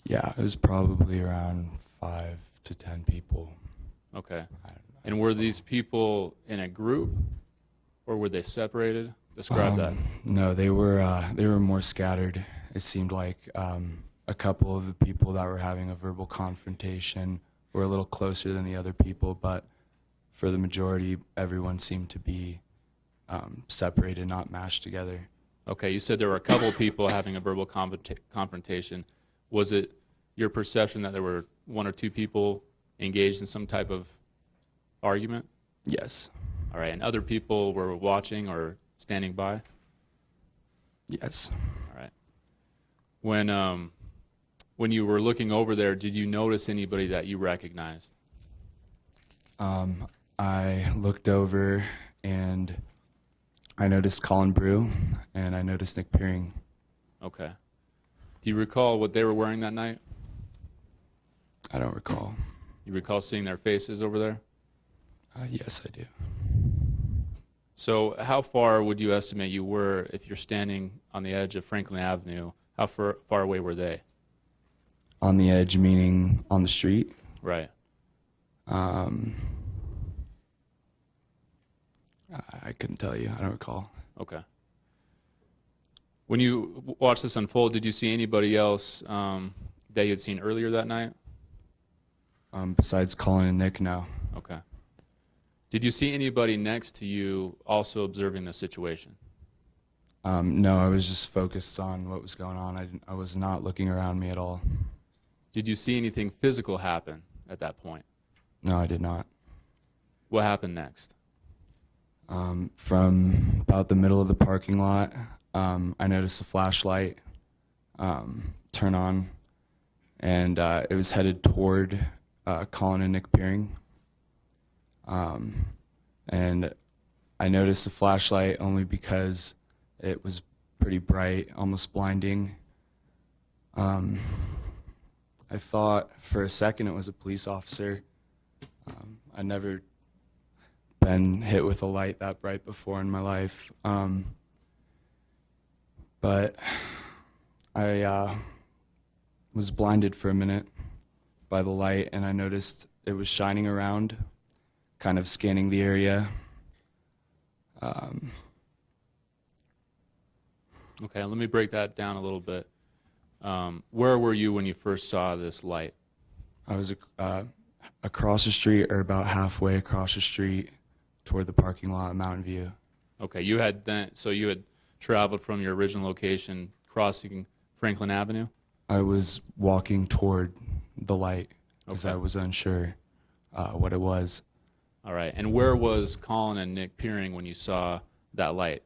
Speaker 9: Yeah, it was probably around 5 to 10 people.
Speaker 7: Okay. And were these people in a group, or were they separated? Describe that.
Speaker 9: No, they were more scattered. It seemed like a couple of the people that were having a verbal confrontation were a little closer than the other people, but for the majority, everyone seemed to be separated, not mashed together.
Speaker 7: Okay, you said there were a couple of people having a verbal confrontation. Was it your perception that there were one or two people engaged in some type of argument?
Speaker 9: Yes.
Speaker 7: All right, and other people were watching or standing by?
Speaker 9: Yes.
Speaker 7: All right. When you were looking over there, did you notice anybody that you recognized?
Speaker 9: I looked over and I noticed Colin Brew and I noticed Nick Peering.
Speaker 7: Okay. Do you recall what they were wearing that night?
Speaker 9: I don't recall.
Speaker 7: You recall seeing their faces over there?
Speaker 9: Yes, I do.
Speaker 7: So how far would you estimate you were if you're standing on the edge of Franklin Avenue? How far away were they?
Speaker 9: On the edge, meaning on the street?
Speaker 7: Right.
Speaker 9: I couldn't tell you. I don't recall.
Speaker 7: Okay. When you watched this unfold, did you see anybody else that you had seen earlier that night?
Speaker 9: Besides Colin and Nick, no.
Speaker 7: Okay. Did you see anybody next to you also observing the situation?
Speaker 9: No, I was just focused on what was going on. I was not looking around me at all.
Speaker 7: Did you see anything physical happen at that point?
Speaker 9: No, I did not.
Speaker 7: What happened next?
Speaker 9: From about the middle of the parking lot, I noticed a flashlight turn on, and it was headed toward Colin and Nick Peering. And I noticed the flashlight only because it was pretty bright, almost blinding. I thought for a second it was a police officer. I'd never been hit with a light that bright before in my life. But I was blinded for a minute by the light, and I noticed it was shining around, kind of scanning the area.
Speaker 7: Okay, let me break that down a little bit. Where were you when you first saw this light?
Speaker 9: I was across the street, or about halfway across the street toward the parking lot at Mountain View.
Speaker 7: Okay, you had traveled from your original location, crossing Franklin Avenue?
Speaker 9: I was walking toward the light because
Speaker 7: Okay.
Speaker 9: I was unsure what it was.
Speaker 7: All right, and where was Colin and Nick Peering when you saw that light?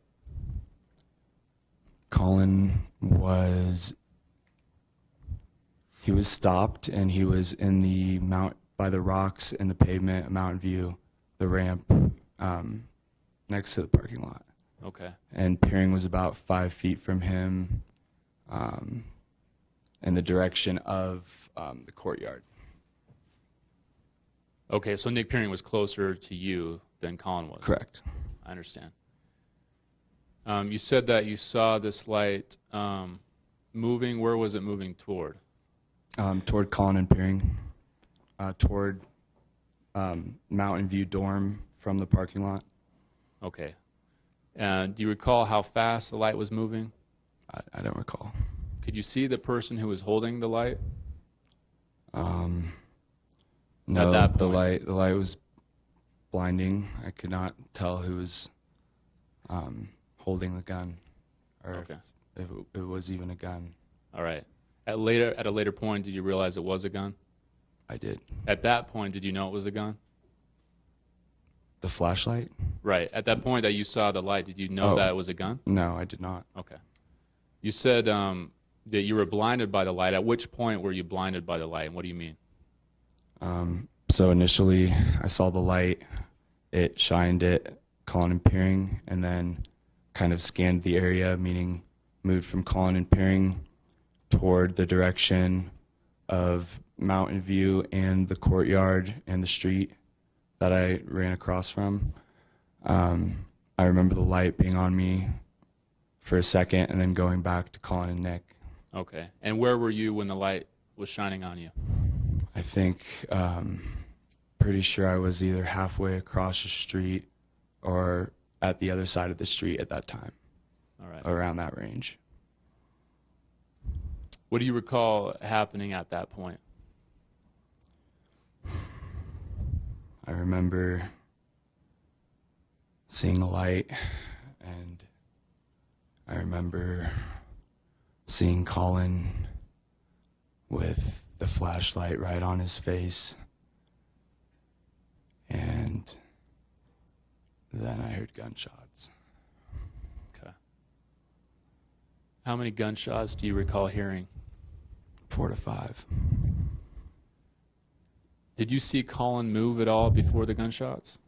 Speaker 9: Colin was stopped, and he was in the by the rocks in the pavement at Mountain View, the ramp next to the parking lot.
Speaker 7: Okay.
Speaker 9: And Peering was about 5 feet from him in the direction of the courtyard.
Speaker 7: Okay, so Nick Peering was closer to you than Colin was.
Speaker 9: Correct.
Speaker 7: I understand. You said that you saw this light moving. Where was it moving toward?
Speaker 9: Toward Colin and Peering, toward Mountain View dorm from the parking lot.
Speaker 7: Okay. Do you recall how fast the light was moving?
Speaker 9: I don't recall.
Speaker 7: Could you see the person who was holding the light?
Speaker 9: No,
Speaker 7: At that
Speaker 9: the
Speaker 7: point.
Speaker 9: light was blinding. I could not tell who was holding the gun, or
Speaker 7: Okay.
Speaker 9: if it was even a gun.
Speaker 7: All right. At a later point, did you realize it was a gun?
Speaker 9: I did.
Speaker 7: At that point, did you know it was a gun?
Speaker 9: The flashlight?
Speaker 7: Right. At that point that you saw the light, did you know
Speaker 9: Oh.
Speaker 7: that it was a gun?
Speaker 9: No, I did not.
Speaker 7: Okay. You said that you were blinded by the light. At which point were you blinded by the light, and what do you mean?
Speaker 9: So initially, I saw the light. It shined at Colin and Peering, and then kind of scanned the area, meaning moved from Colin and Peering toward the direction of Mountain View and the courtyard and the street that I ran across from. I remember the light being on me for a second and then going back to Colin and Nick.
Speaker 7: Okay. And where were you when the light was shining on you?
Speaker 9: I think, pretty sure I was either halfway across the street or at the other side of the street at that time,
Speaker 7: All right.
Speaker 9: around that range.
Speaker 7: What do you recall happening at that point?
Speaker 9: I remember seeing a light, and I remember seeing Colin with the flashlight right on his face, and then I heard gunshots.
Speaker 7: Okay. How many gunshots do you recall hearing?
Speaker 9: 4 to 5.
Speaker 7: Did you see Colin move at all before the gunshots?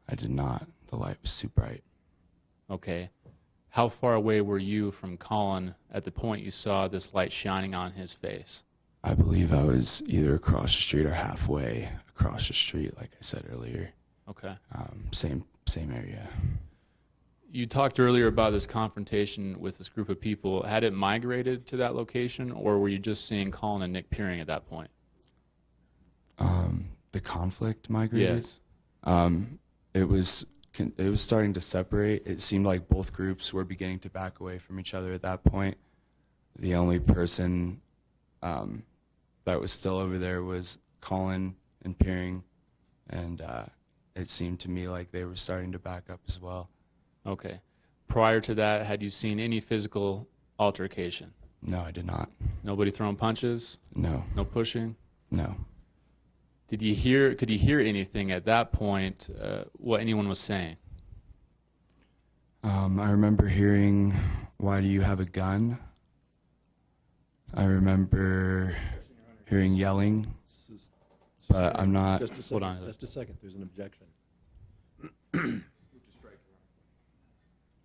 Speaker 9: I did not. The light was too bright.
Speaker 7: Okay. How far away were you from Colin at the point you saw this light shining on his face?
Speaker 9: I believe I was either across the street or halfway across the street, like I said earlier.
Speaker 7: Okay.
Speaker 9: Same area.
Speaker 7: You talked earlier about this confrontation with this group of people. Had it migrated to that location, or were you just seeing Colin and Nick Peering at that point?
Speaker 9: The conflict migrated.
Speaker 7: Yes.
Speaker 9: It was starting to separate. It seemed like both groups were beginning to back away from each other at that point. The only person that was still over there was Colin and Peering, and it seemed to me like they were starting to back up as well.
Speaker 7: Okay. Prior to that, had you seen any physical altercation?
Speaker 9: No, I did not.
Speaker 7: Nobody throwing punches?
Speaker 9: No,
Speaker 7: No pushing?
Speaker 9: no.
Speaker 7: Could you hear anything at that point, what anyone was saying?
Speaker 9: I remember hearing, "Why do you have a gun?" I remember hearing yelling, but I'm not.
Speaker 5: Just a second.
Speaker 7: Hold on.
Speaker 5: Just a second. There's an objection.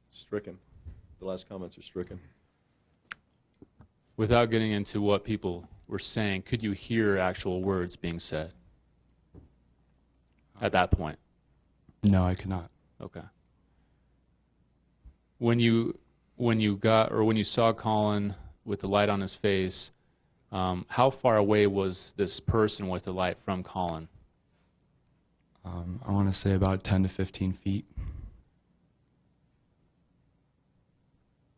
Speaker 5: Stricken. The last comments are stricken.
Speaker 7: Without getting into what people were saying, could you hear actual words being said at that point?
Speaker 9: No, I could not.
Speaker 7: Okay. When you saw Colin with the light on his face, how far away was this person with the light from Colin?
Speaker 9: I want to say about 10 to 15 feet.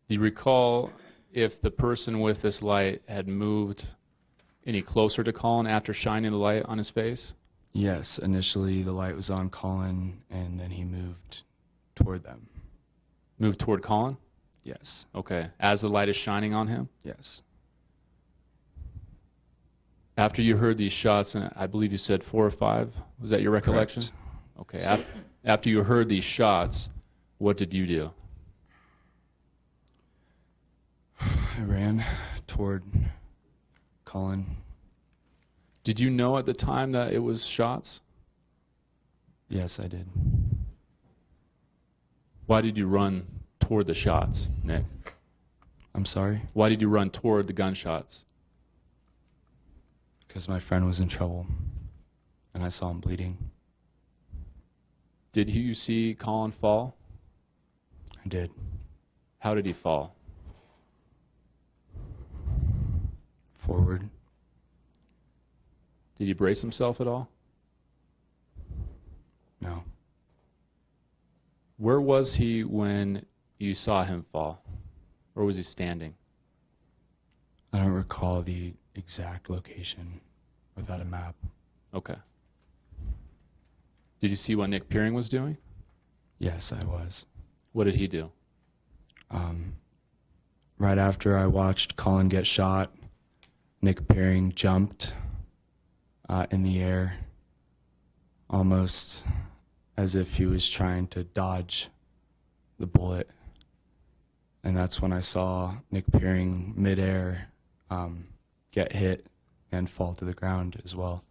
Speaker 7: Do you recall if the person with this light had moved any closer to Colin after shining the light on his face?
Speaker 9: Yes, initially the light was on Colin, and then he moved toward them.
Speaker 7: Moved toward Colin?
Speaker 9: Yes,
Speaker 7: Okay. As the light is shining on him?
Speaker 9: yes,
Speaker 7: After you heard these shots, and I believe you said 4 or 5, was that your recollection?
Speaker 9: Correct.
Speaker 7: Okay. After you heard these shots, what did you do?
Speaker 9: I ran toward Colin.
Speaker 7: Did you know at the time that it was shots?
Speaker 9: Yes, I did.
Speaker 7: Why did you run toward the shots, Nick?
Speaker 9: I'm sorry,
Speaker 7: Why did you run toward the gunshots?
Speaker 9: because my friend was in trouble, and I saw him bleeding.
Speaker 7: Did you see Colin fall?
Speaker 9: I did.
Speaker 7: How did he fall?
Speaker 9: Forward.
Speaker 7: Did he brace himself at all?
Speaker 9: No.
Speaker 7: Where was he when you saw him fall? Or was he standing?
Speaker 9: I don't recall the exact location without a map.
Speaker 7: Okay. Did you see what Nick Peering was doing?
Speaker 9: Yes, I was.
Speaker 7: What did he do?
Speaker 9: Right after I watched Colin get shot, Nick Peering jumped in the air, almost as if he was trying to dodge the bullet. And that's when I saw Nick Peering midair get hit and fall to the ground as well.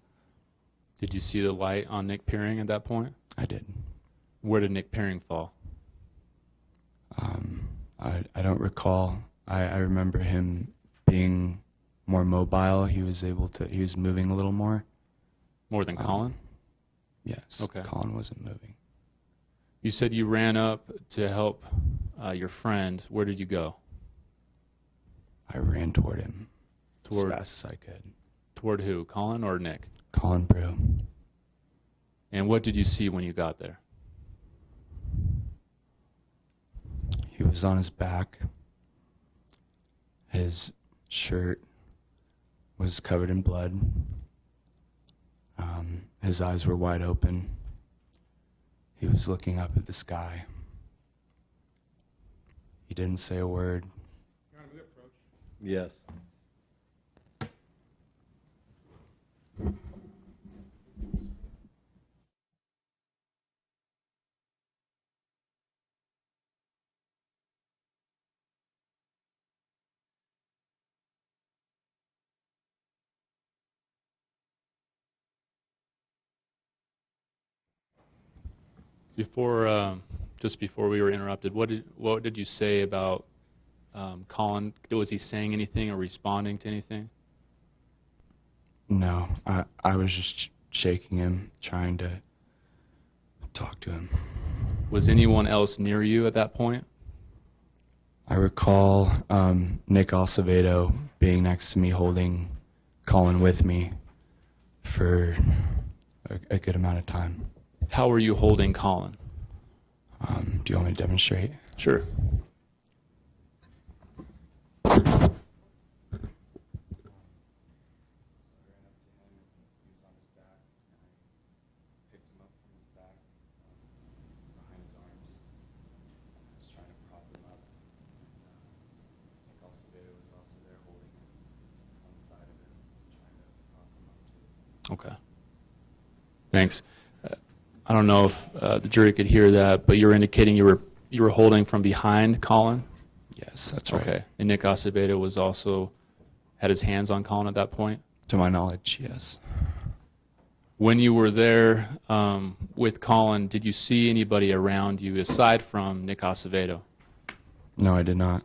Speaker 7: Did you see the light on Nick Peering at that point?
Speaker 9: I did.
Speaker 7: Where did Nick Peering fall?
Speaker 9: I don't recall. I remember him being more mobile. He was moving a little more.
Speaker 7: More than Colin?
Speaker 9: Yes.
Speaker 7: Okay.
Speaker 9: Colin wasn't moving.
Speaker 7: You said you ran up to help your friend. Where did you go?
Speaker 9: I ran toward him
Speaker 7: Toward-
Speaker 9: as fast as I could.
Speaker 7: Toward who? Colin or Nick?
Speaker 9: Colin Brew.
Speaker 7: And what did you see when you got there?
Speaker 9: He was on his back. His shirt was covered in blood. His eyes were wide open. He was looking up at the sky. He didn't say a word.
Speaker 5: Yes.
Speaker 7: Before, just before we were interrupted, what did you say about Colin? Was he saying anything or responding to anything?
Speaker 9: No, I was just shaking him, trying to talk to him.
Speaker 7: Was anyone else near you at that point?
Speaker 9: I recall Nick Acevedo being next to me, holding Colin with me for a good amount of time.
Speaker 7: How were you holding Colin?
Speaker 9: Do you want me to demonstrate?
Speaker 7: Sure. Okay. Thanks. I don't know if the jury could hear that, but you're indicating you were holding from behind Colin?
Speaker 9: Yes, that's right.
Speaker 7: Okay. And Nick Acevedo was also had his hands on Colin at that point?
Speaker 9: To my knowledge, yes.
Speaker 7: When you were there with Colin, did you see anybody around you aside from Nick Acevedo?
Speaker 9: No, I did not.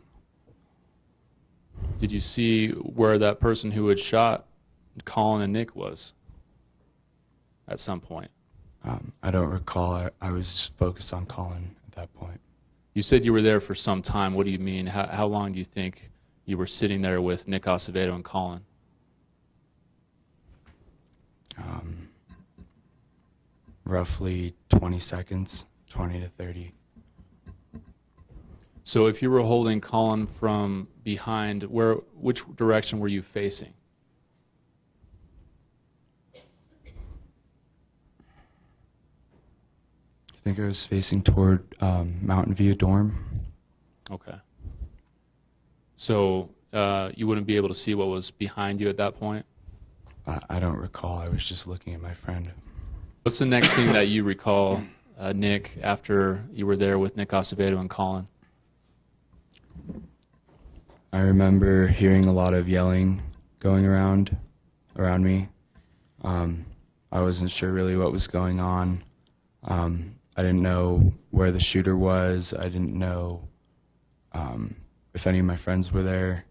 Speaker 7: Did you see where that person who had shot Colin and Nick was at some point?
Speaker 9: I don't recall. I was just focused on Colin at that point.
Speaker 7: You said you were there for some time. What do you mean? How long do you think you were sitting there with Nick Acevedo and Colin?
Speaker 9: Roughly 20 seconds, 20 to 30.
Speaker 7: So if you were holding Colin from behind, which direction were you facing?
Speaker 9: I think I was facing toward Mountain View dorm.
Speaker 7: Okay. So you wouldn't be able to see what was behind you at that point?
Speaker 9: I don't recall. I was just looking at my friend.
Speaker 7: What's the next thing that you recall, Nick, after you were there with Nick Acevedo and Colin?
Speaker 9: I remember hearing a lot of yelling going around me. I wasn't sure really what was going on. I didn't know where the shooter was. I didn't know if any of my friends were there.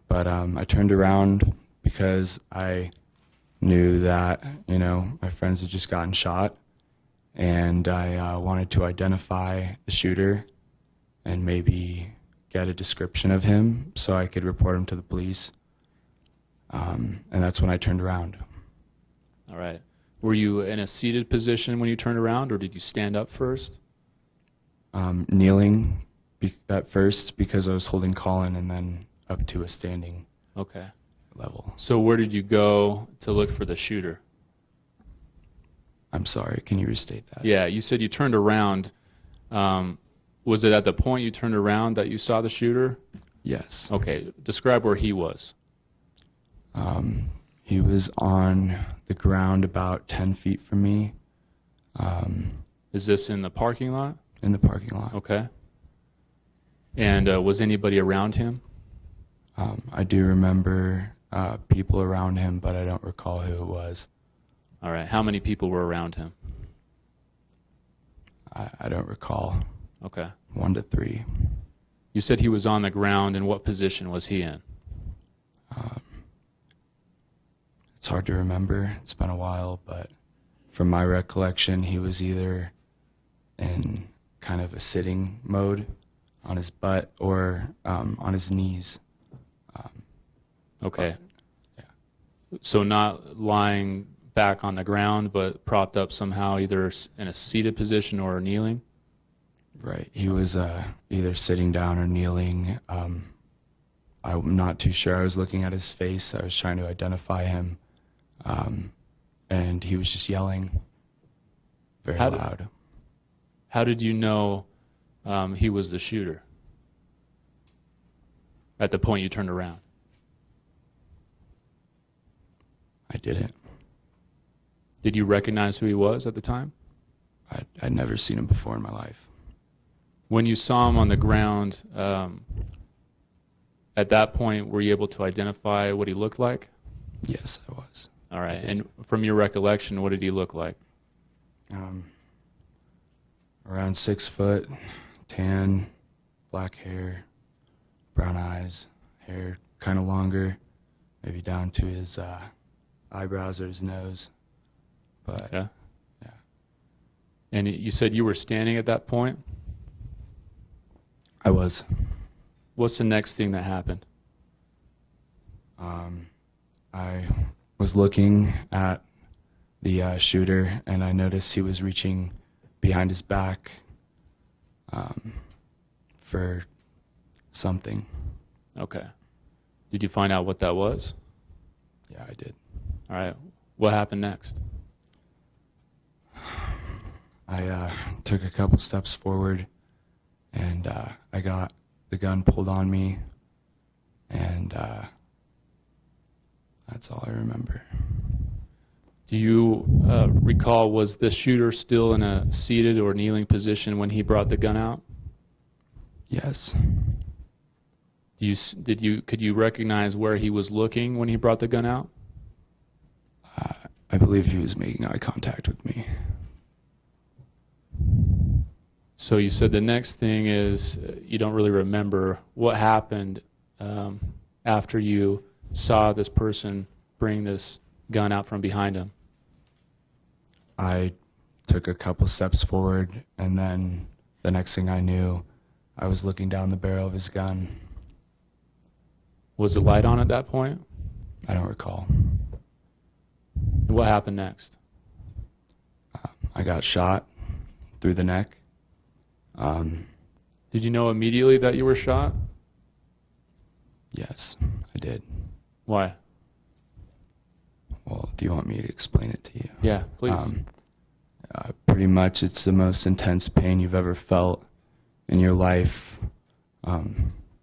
Speaker 9: But I turned around because I knew that, my friends had just gotten shot, and I wanted to identify the shooter and maybe get a description of him so I could report him to the police. And that's when I turned around.
Speaker 7: All right. Were you in a seated position when you turned around, or did you stand up first?
Speaker 9: Kneeling at first because I was holding Colin, and then up to a standing
Speaker 7: Okay.
Speaker 9: level.
Speaker 7: So where did you go to look for the shooter?
Speaker 9: I'm sorry, can you restate that?
Speaker 7: Yeah, you said you turned around. Was it at the point you turned around that you saw the shooter?
Speaker 9: Yes.
Speaker 7: Okay, describe where he was.
Speaker 9: He was on the ground about 10 feet from me,
Speaker 7: Is this in the parking lot?
Speaker 9: in the parking lot.
Speaker 7: Okay. And was anybody around him?
Speaker 9: I do remember people around him, but I don't recall who it was.
Speaker 7: All right. How many people were around him?
Speaker 9: I don't recall.
Speaker 7: Okay.
Speaker 9: 1 to 3.
Speaker 7: You said he was on the ground, and what position was he in?
Speaker 9: It's hard to remember. It's been a while, but from my recollection, he was either in kind of a sitting mode on his butt or on his knees.
Speaker 7: Okay.
Speaker 9: Yeah.
Speaker 7: So not lying back on the ground, but propped up somehow, either in a seated position or kneeling?
Speaker 9: Right. He was either sitting down or kneeling. I'm not too sure. I was looking at his face. I was trying to identify him. And he was just yelling very loud.
Speaker 7: How did you know he was the shooter at the point you turned around?
Speaker 9: I didn't.
Speaker 7: Did you recognize who he was at the time?
Speaker 9: I'd never seen him before in my life.
Speaker 7: When you saw him on the ground, at that point, were you able to identify what he looked like?
Speaker 9: Yes, I was.
Speaker 7: All right. And from your recollection, what did he look like?
Speaker 9: Around 6 foot, tan, black hair, brown eyes, hair kind of longer, maybe down to his eyebrows or his nose. But
Speaker 7: Okay.
Speaker 9: yeah,
Speaker 7: And you said you were standing at that point?
Speaker 9: I was.
Speaker 7: What's the next thing that happened?
Speaker 9: I was looking at the shooter, and I noticed he was reaching behind his back for something.
Speaker 7: Okay. Did you find out what that was?
Speaker 9: Yeah, I did.
Speaker 7: All right. What happened next?
Speaker 9: I took a couple steps forward, and I got the gun pulled on me, and that's all I remember.
Speaker 7: Do you recall, was the shooter still in a seated or kneeling position when he brought the gun out?
Speaker 9: Yes.
Speaker 7: Could you recognize where he was looking when he brought the gun out?
Speaker 9: I believe he was making eye contact with me.
Speaker 7: So you said the next thing is you don't really remember what happened after you saw this person bring this gun out from behind him.
Speaker 9: I took a couple steps forward, and then the next thing I knew, I was looking down the barrel of his gun.
Speaker 7: Was the light on at that point?
Speaker 9: I don't recall.
Speaker 7: What happened next?
Speaker 9: I got shot through the neck.
Speaker 7: Did you know immediately that you were shot?
Speaker 9: Yes, I did.
Speaker 7: Why?
Speaker 9: Well, do you want me to explain it to you?
Speaker 7: Yeah, please.
Speaker 9: Pretty much it's the most intense pain you've ever felt in your life,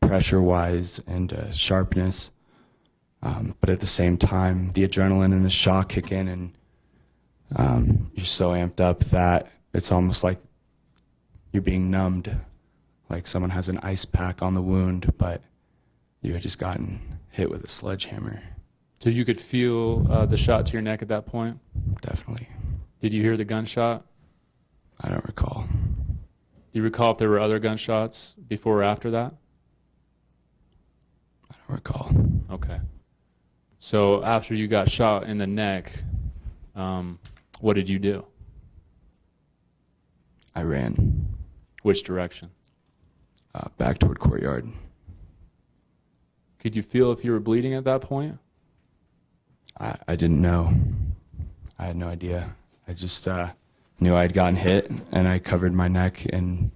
Speaker 9: pressure-wise and sharpness. But at the same time, the adrenaline and the shock kick in, and you're so amped up that it's almost like you're being numbed, like someone has an ice pack on the wound, but you had just gotten hit with a sledgehammer.
Speaker 7: So you could feel the shot to your neck at that point?
Speaker 9: Definitely.
Speaker 7: Did you hear the gunshot?
Speaker 9: I don't recall.
Speaker 7: Do you recall if there were other gunshots before or after that?
Speaker 9: I don't recall.
Speaker 7: Okay. So after you got shot in the neck, what did you do?
Speaker 9: I ran
Speaker 7: Which direction?
Speaker 9: back toward courtyard.
Speaker 7: Could you feel if you were bleeding at that point?
Speaker 9: I didn't know. I had no idea. I just knew I had gotten hit, and I covered my neck and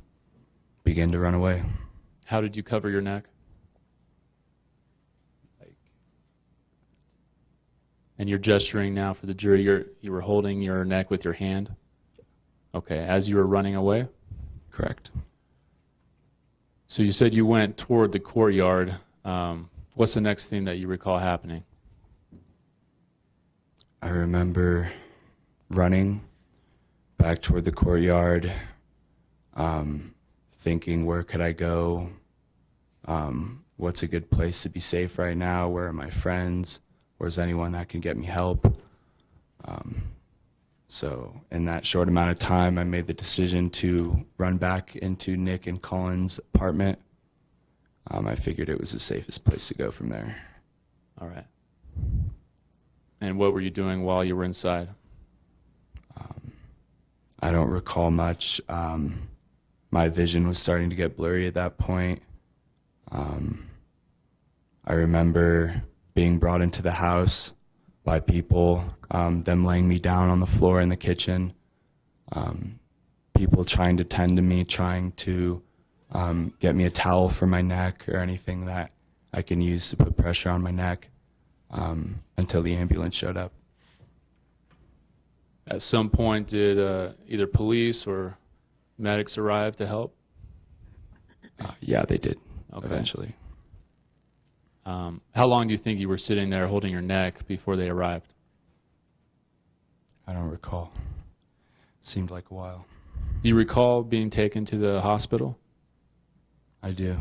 Speaker 9: began to run away.
Speaker 7: How did you cover your neck? And you're gesturing now for the jury. You were holding your neck with your hand? Okay, as you were running away?
Speaker 9: Correct.
Speaker 7: So you said you went toward the courtyard. What's the next thing that you recall happening?
Speaker 9: I remember running back toward the courtyard, thinking, where could I go? What's a good place to be safe right now? Where are my friends? Where's anyone that can get me help? So in that short amount of time, I made the decision to run back into Nick and Colin's apartment. I figured it was the safest place to go from there.
Speaker 7: All right. And what were you doing while you were inside?
Speaker 9: I don't recall much. My vision was starting to get blurry at that point. I remember being brought into the house by people, them laying me down on the floor in the kitchen, people trying to tend to me, trying to get me a towel for my neck or anything that I can use to put pressure on my neck until the ambulance showed up.
Speaker 7: At some point, did either police or medics arrive to help?
Speaker 9: Yeah, they did.
Speaker 7: Okay.
Speaker 9: Eventually.
Speaker 7: How long do you think you were sitting there holding your neck before they arrived?
Speaker 9: I don't recall. Seemed like a while.
Speaker 7: Do you recall being taken to the hospital?
Speaker 9: I do.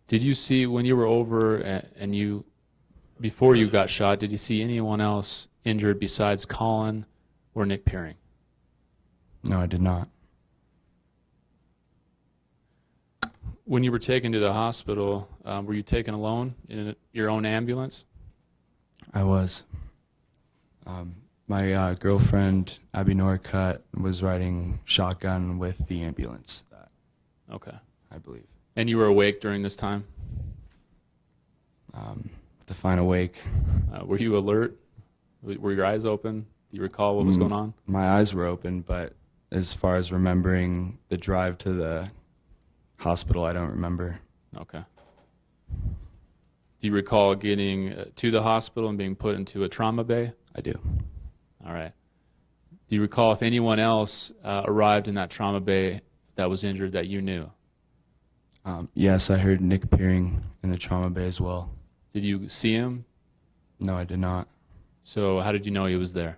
Speaker 7: Did you see when you were over and you, before you got shot, did you see anyone else injured besides Colin or Nick Pearing?
Speaker 9: No, I did not.
Speaker 7: When you were taken to the hospital, were you taken alone in your own ambulance?
Speaker 9: I was. My girlfriend, Abby Norcutt, was riding shotgun with the ambulance,
Speaker 7: Okay.
Speaker 9: I believe.
Speaker 7: And you were awake during this time?
Speaker 9: Define awake.
Speaker 7: Were you alert? Were your eyes open? Do you recall what was going on?
Speaker 9: My eyes were open, but as far as remembering the drive to the hospital, I don't remember.
Speaker 7: Okay. Do you recall getting to the hospital and being put into a trauma bay?
Speaker 9: I do.
Speaker 7: All right. Do you recall if anyone else arrived in that trauma bay that was injured that you knew?
Speaker 9: Yes, I heard Nick Pearing in the trauma bay as well.
Speaker 7: Did you see him?
Speaker 9: No, I did not.
Speaker 7: So how did you know he was there?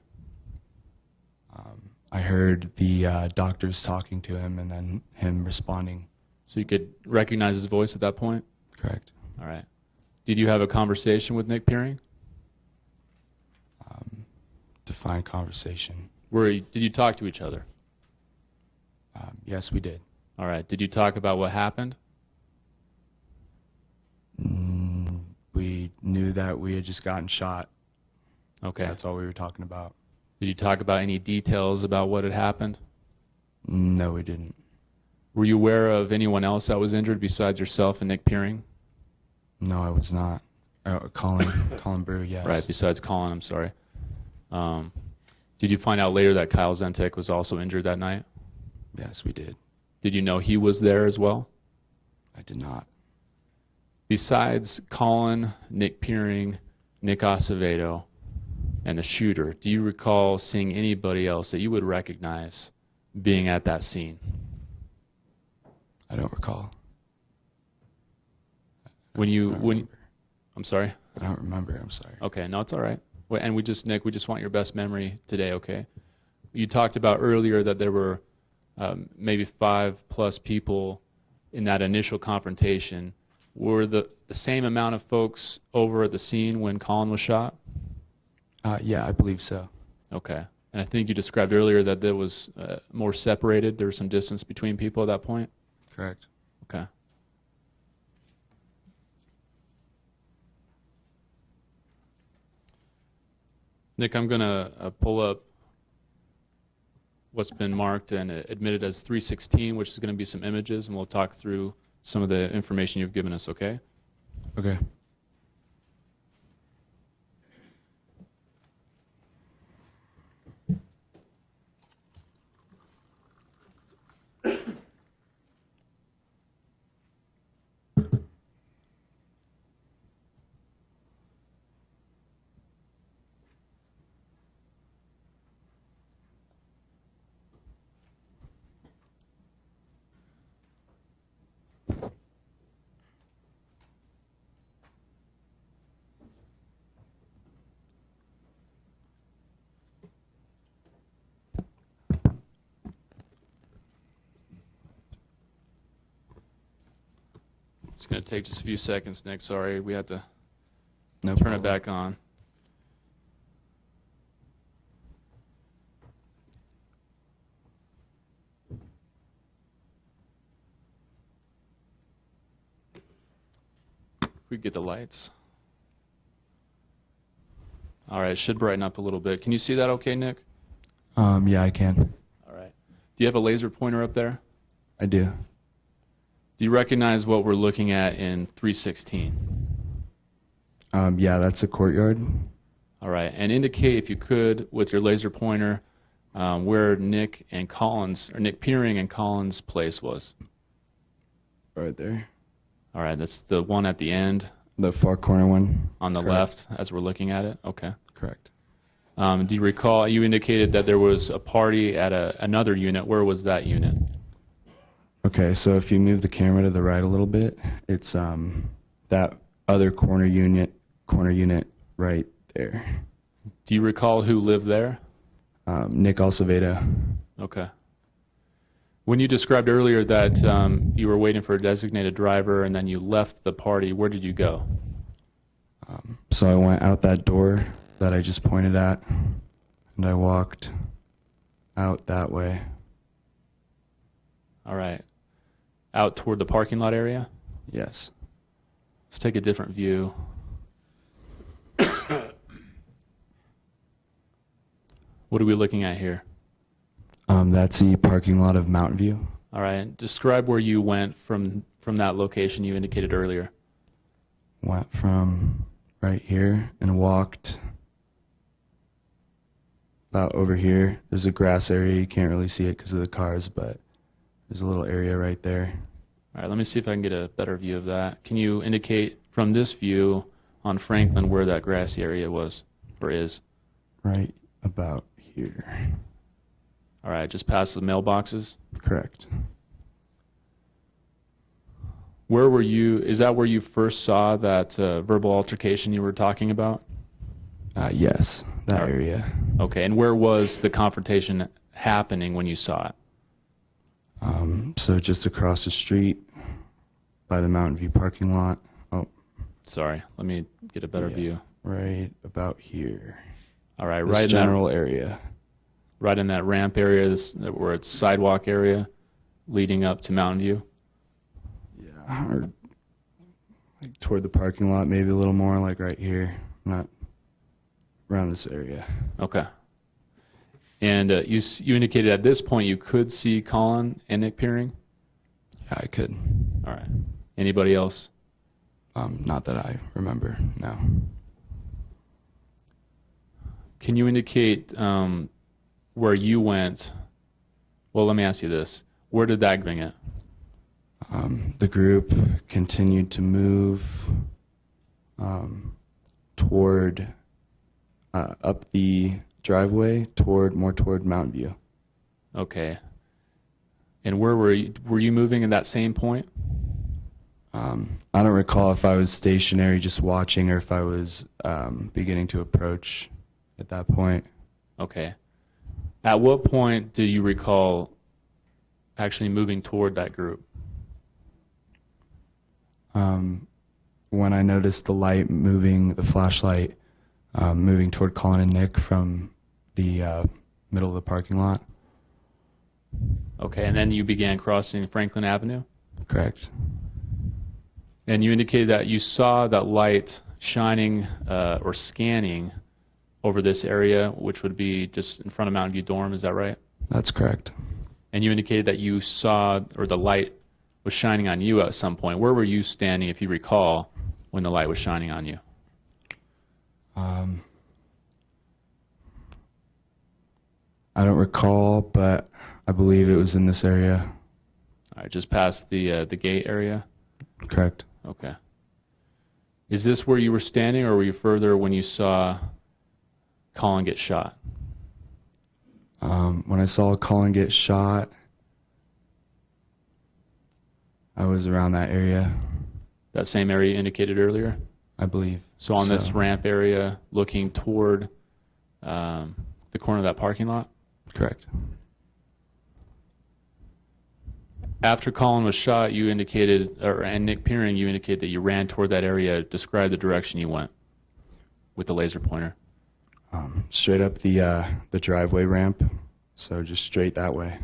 Speaker 9: I heard the doctors talking to him and then him responding.
Speaker 7: So you could recognize his voice at that point?
Speaker 9: Correct.
Speaker 7: All right. Did you have a conversation with Nick Pearing?
Speaker 9: Define conversation.
Speaker 7: Did you talk to each other?
Speaker 9: Yes, we did.
Speaker 7: All right. Did you talk about what happened?
Speaker 9: We knew that we had just gotten shot.
Speaker 7: Okay.
Speaker 9: That's all we were talking about.
Speaker 7: Did you talk about any details about what had happened?
Speaker 9: No, we didn't.
Speaker 7: Were you aware of anyone else that was injured besides yourself and Nick Pearing?
Speaker 9: No, I was not. Colin Brew, yes.
Speaker 7: Right, besides Colin, I'm sorry. Did you find out later that Kyle Zentek was also injured that night?
Speaker 9: Yes, we did.
Speaker 7: Did you know he was there as well?
Speaker 9: I did not.
Speaker 7: Besides Colin, Nick Pearing, Nick Acevedo, and the shooter, do you recall seeing anybody else that you would recognize being at that scene?
Speaker 9: I don't recall.
Speaker 7: I'm sorry?
Speaker 9: I don't remember. I'm sorry.
Speaker 7: Okay, no, it's all right. And Nick, we just want your best memory today, okay? You talked about earlier that there were maybe 5+ people in that initial confrontation. Were the same amount of folks over at the scene when Colin was shot?
Speaker 9: Yeah, I believe so.
Speaker 7: Okay. And I think you described earlier that there was more separated. There was some distance between people at that point?
Speaker 9: Correct.
Speaker 7: Okay. Nick, I'm going to pull up what's been marked and admitted as 316, which is going to be some images, and we'll talk through some of the information you've given us, okay?
Speaker 9: Okay.
Speaker 7: It's going to take just a few seconds, Nick. Sorry, we had to
Speaker 9: No
Speaker 7: turn
Speaker 9: problem.
Speaker 7: it back on. We get the lights. All right, it should brighten up a little bit. Can you see that okay, Nick?
Speaker 9: Yeah, I can.
Speaker 7: All right. Do you have a laser pointer up there?
Speaker 9: I do.
Speaker 7: Do you recognize what we're looking at in 316?
Speaker 9: Yeah, that's the courtyard.
Speaker 7: All right, and indicate if you could with your laser pointer where Nick Pearing and Colin's place was.
Speaker 9: Right there.
Speaker 7: All right, that's the one at the end
Speaker 9: The far corner one.
Speaker 7: on the
Speaker 9: Correct.
Speaker 7: left as we're looking at it. Okay.
Speaker 9: Correct.
Speaker 7: Do you recall? You indicated that there was a party at another unit. Where was that unit?
Speaker 9: Okay, so if you move the camera to the right a little bit, it's that other corner unit right there.
Speaker 7: Do you recall who lived there?
Speaker 9: Nick Alceveda.
Speaker 7: Okay. When you described earlier that you were waiting for a designated driver and then you left the party, where did you go?
Speaker 9: So I went out that door that I just pointed at, and I walked out that way.
Speaker 7: All right. Out toward the parking lot area?
Speaker 9: Yes.
Speaker 7: Let's take a different view. What are we looking at here?
Speaker 9: That's the parking lot of Mountain View.
Speaker 7: All right. Describe where you went from that location you indicated earlier.
Speaker 9: Went from right here and walked about over here. There's a grass area. You can't really see it because of the cars, but there's a little area right there.
Speaker 7: All right. Let me see if I can get a better view of that. Can you indicate from this view on Franklin where that grassy area was or is?
Speaker 9: Right about here.
Speaker 7: All right. Just past the mailboxes?
Speaker 9: Correct.
Speaker 7: Where were you? Is that where you first saw that verbal altercation you were talking about?
Speaker 9: Yes, that area.
Speaker 7: Okay, and where was the confrontation happening when you saw it?
Speaker 9: So just across the street by the Mountain View parking lot. Oh,
Speaker 7: Sorry, let me get a better view.
Speaker 9: right about here.
Speaker 7: All right,
Speaker 9: This
Speaker 7: right in
Speaker 9: general
Speaker 7: that,
Speaker 9: area.
Speaker 7: right in that ramp area, where it's sidewalk area leading up to Mountain View.
Speaker 9: Yeah, or like toward the parking lot, maybe a little more, like right here, not around this area.
Speaker 7: Okay. And you indicated at this point you could see Colin and Nick Peering?
Speaker 9: Yeah, I could.
Speaker 7: All right. Anybody else?
Speaker 9: Not that I remember, no.
Speaker 7: Can you indicate where you went? Well, let me ask you this. Where did that bring it?
Speaker 9: The group continued to move toward up the driveway more toward Mountain View.
Speaker 7: Okay. And where were you moving at that same point?
Speaker 9: I don't recall if I was stationary just watching or if I was beginning to approach at that point.
Speaker 7: Okay. At what point do you recall actually moving toward that group?
Speaker 9: When I noticed the light moving, the flashlight moving toward Colin and Nick from the middle of the parking lot.
Speaker 7: Okay, and then you began crossing Franklin Avenue?
Speaker 9: Correct.
Speaker 7: And you indicated that you saw that light shining or scanning over this area, which would be just in front of Mountain View Dorm, is that right?
Speaker 9: That's correct.
Speaker 7: And you indicated that you saw, or the light was shining on you at some point. Where were you standing, if you recall, when the light was shining on you?
Speaker 9: I don't recall, but I believe it was in this area.
Speaker 7: All right, just past the gate area?
Speaker 9: Correct.
Speaker 7: Okay. Is this where you were standing, or were you further when you saw Colin get shot?
Speaker 9: When I saw Colin get shot, I was around that area,
Speaker 7: That same area you indicated earlier?
Speaker 9: I believe.
Speaker 7: So on this ramp area, looking toward the corner of that parking lot?
Speaker 9: Correct.
Speaker 7: After Colin was shot, you indicated, and Nick Peering, you indicated that you ran toward that area. Describe the direction you went with the laser pointer.
Speaker 9: Straight up the driveway ramp, so just straight that way.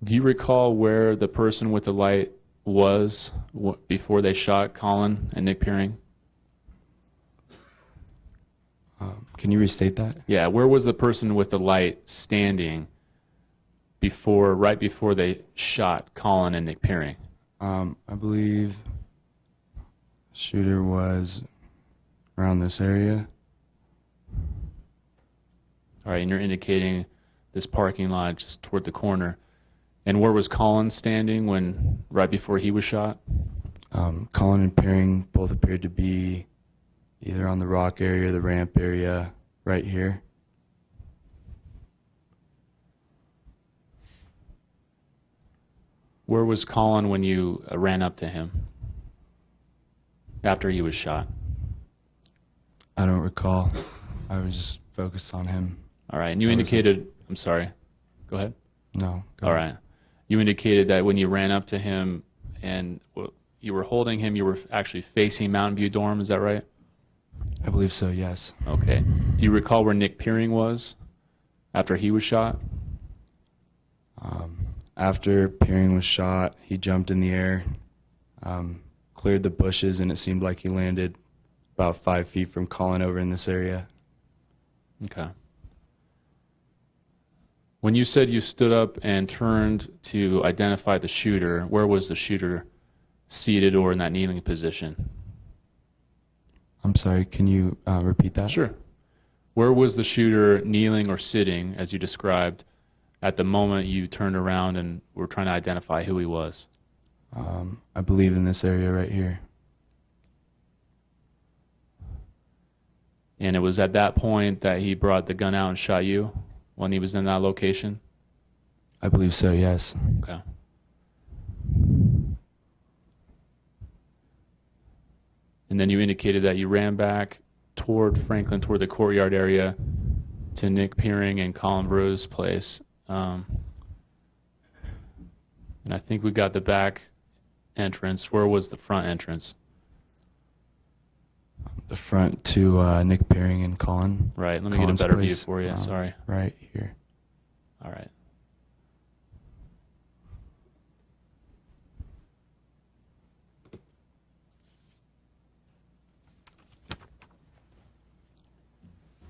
Speaker 7: Do you recall where the person with the light was before they shot Colin and Nick Peering?
Speaker 9: Can you restate that?
Speaker 7: Yeah, where was the person with the light standing right before they shot Colin and Nick Peering?
Speaker 9: I believe shooter was around this area.
Speaker 7: All right, and you're indicating this parking lot just toward the corner. And where was Colin standing right before he was shot?
Speaker 9: Colin and Peering both appeared to be either on the rock area or the ramp area right here.
Speaker 7: Where was Colin when you ran up to him after he was shot?
Speaker 9: I don't recall. I was just focused on him.
Speaker 7: All right. And you indicated, I'm sorry. Go ahead.
Speaker 9: No. Go
Speaker 7: All
Speaker 9: ahead.
Speaker 7: right. You indicated that when you ran up to him and you were holding him, you were actually facing Mountain View dorm. Is that right?
Speaker 9: I believe so, yes.
Speaker 7: Okay. Do you recall where Nick Peering was after he was shot?
Speaker 9: After Peering was shot, he jumped in the air, cleared the bushes, and it seemed like he landed about 5 feet from Colin over in this area.
Speaker 7: Okay. When you said you stood up and turned to identify the shooter, where was the shooter seated or in that kneeling position?
Speaker 9: I'm sorry, can you repeat that?
Speaker 7: Sure. Where was the shooter kneeling or sitting, as you described, at the moment you turned around and were trying to identify who he was?
Speaker 9: I believe in this area right here.
Speaker 7: And it was at that point that he brought the gun out and shot you when he was in that location?
Speaker 9: I believe so, yes.
Speaker 7: Okay. And then you indicated that you ran back toward Franklin, toward the courtyard area, to Nick Peering and Colin Brew's place. And I think we got the back entrance. Where was the front entrance?
Speaker 9: The front to Nick Peering and Colin.
Speaker 7: Right. Let me
Speaker 9: Colin's
Speaker 7: get a better view
Speaker 9: place,
Speaker 7: for you. Sorry.
Speaker 9: Right here.
Speaker 7: All right.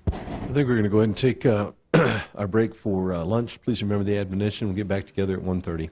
Speaker 3: I think we're going to go ahead and take our break for lunch. Please remember the admonition. We'll get back together at 1:30.